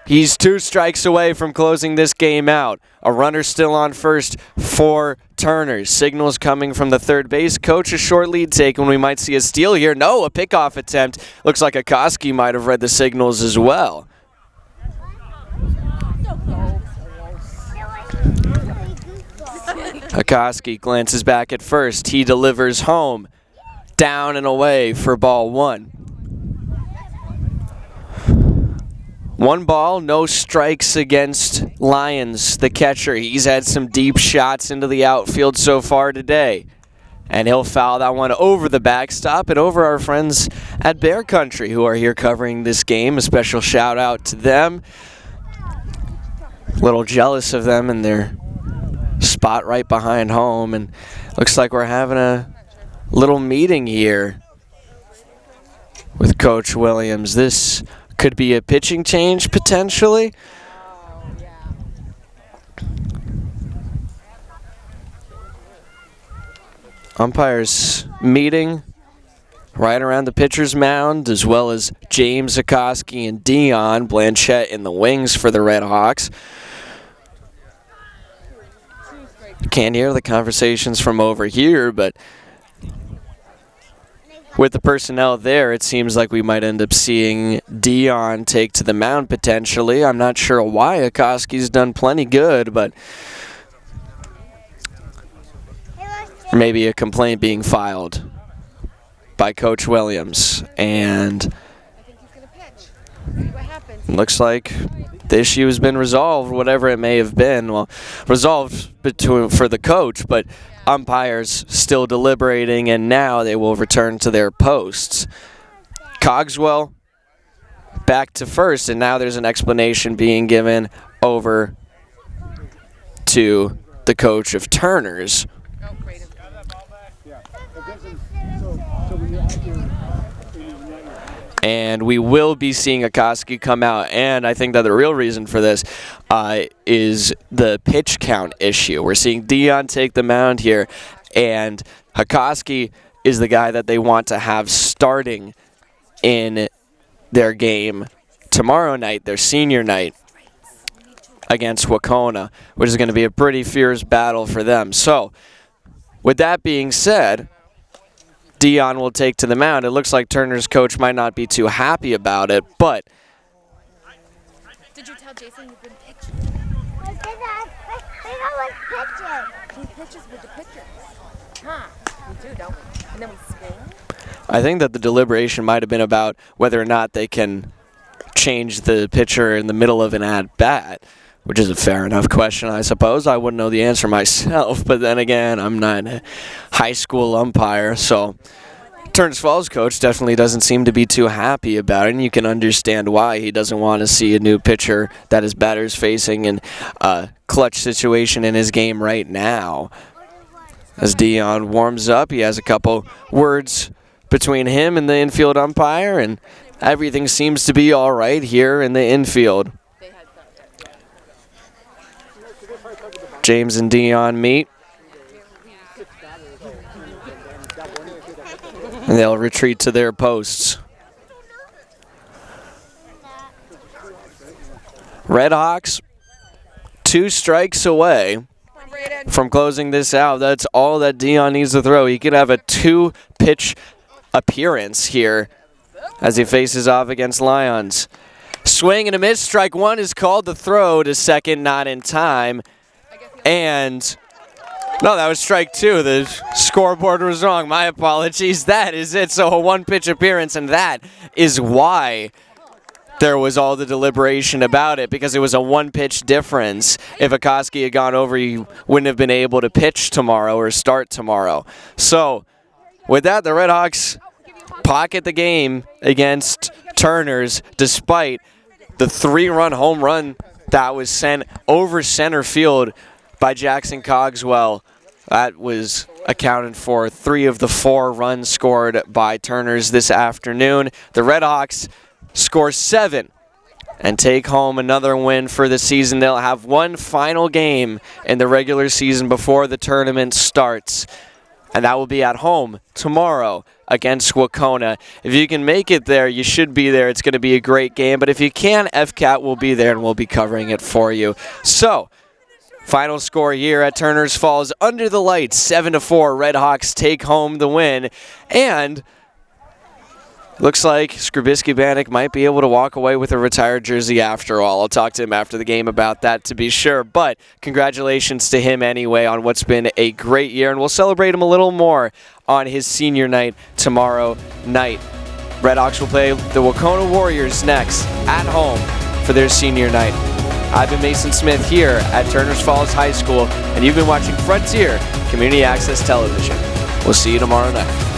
He's 2 strikes away from closing this game out. A runner still on first for Turner. Signals coming from the third base coach. A short lead taken. We might see a steal here. No, a pickoff attempt. Looks like Akoski might have read the signals as well. Akoski glances back at first. He delivers home. Down and away for ball 1. 1 ball, no strikes against Lyons, the catcher. He's had some deep shots into the outfield so far today. And he'll foul that one over the backstop and over our friends at Bear Country who are here covering this game. A special shout out to them. A little jealous of them and their spot right behind home. And looks like we're having a little meeting here with Coach Williams. This could be a pitching change potentially. Umpires meeting right around the pitcher's mound, as well as James Akoski and Dion Blanchette in the wings for the Red Hawks. Can't hear the conversations from over here, but with the personnel there, it seems like we might end up seeing Dion take to the mound potentially. I'm not sure why. Akoski's done plenty good, but maybe a complaint being filed by Coach Williams. And looks like the issue has been resolved, whatever it may have been. Well, resolved for the coach, but umpires still deliberating, and now they will return to their posts. Cogswell back to first, and now there's an explanation being given over to the coach of Turner's. And we will be seeing Akoski come out. And I think that the real reason for this is the pitch count issue. We're seeing Dion take the mound here, and Akoski is the guy that they want to have starting in their game tomorrow night, their senior night, against Wacona, which is going to be a pretty fierce battle for them. So, with that being said, Dion will take to the mound. It looks like Turner's coach might not be too happy about it, but Did you tell Jason you've been pitching? I pitching. He pitches with the pitchers. Huh. We do, don't we? And then we swing. I think that the deliberation might have been about whether or not they can change the pitcher in the middle of an at-bat, which is a fair enough question, I suppose. I wouldn't know the answer myself, but then again, I'm not a high school umpire, so Turner's Falls coach definitely doesn't seem to be too happy about it, and you can understand why. He doesn't want to see a new pitcher that his batter's facing in a clutch situation in his game right now. As Dion warms up, he has a couple words between him and the infield umpire, and everything seems to be all right here in the infield. James and Dion meet. And they'll retreat to their posts. Redhawks 2 strikes away from closing this out. That's all that Dion needs to throw. He could have a 2-pitch appearance here as he faces off against Lions. Swing and a miss. Strike 1 is called. The throw to second, not in time. And no, that was strike 2. The scoreboard was wrong. My apologies. That is it. So a 1-pitch appearance, and that is why there was all the deliberation about it, because it was a 1-pitch difference. If Akoski had gone over, he wouldn't have been able to pitch tomorrow or start tomorrow. So with that, the Redhawks pocket the game against Turners, despite the 3-run home run that was sent over center field by Jackson Cogswell. That was accounted for 3 of the 4 runs scored by Turners this afternoon. The Redhawks score 7 and take home another win for the season. They'll have one final game in the regular season before the tournament starts, and that will be at home tomorrow against Wacona. If you can make it there, you should be there. It's going to be a great game, but if you can, FCAT will be there and we'll be covering it for you. So, final score here at Turners Falls under the lights, 7-4. Redhawks take home the win, and looks like Scribiski Banak might be able to walk away with a retired jersey after all. I'll talk to him after the game about that to be sure. But congratulations to him anyway on what's been a great year. And we'll celebrate him a little more on his senior night tomorrow night. Redhawks will play the Wacona Warriors next at home for their senior night. I've been Mason Smith here at Turners Falls High School, and you've been watching Frontier Community Access Television. We'll see you tomorrow night.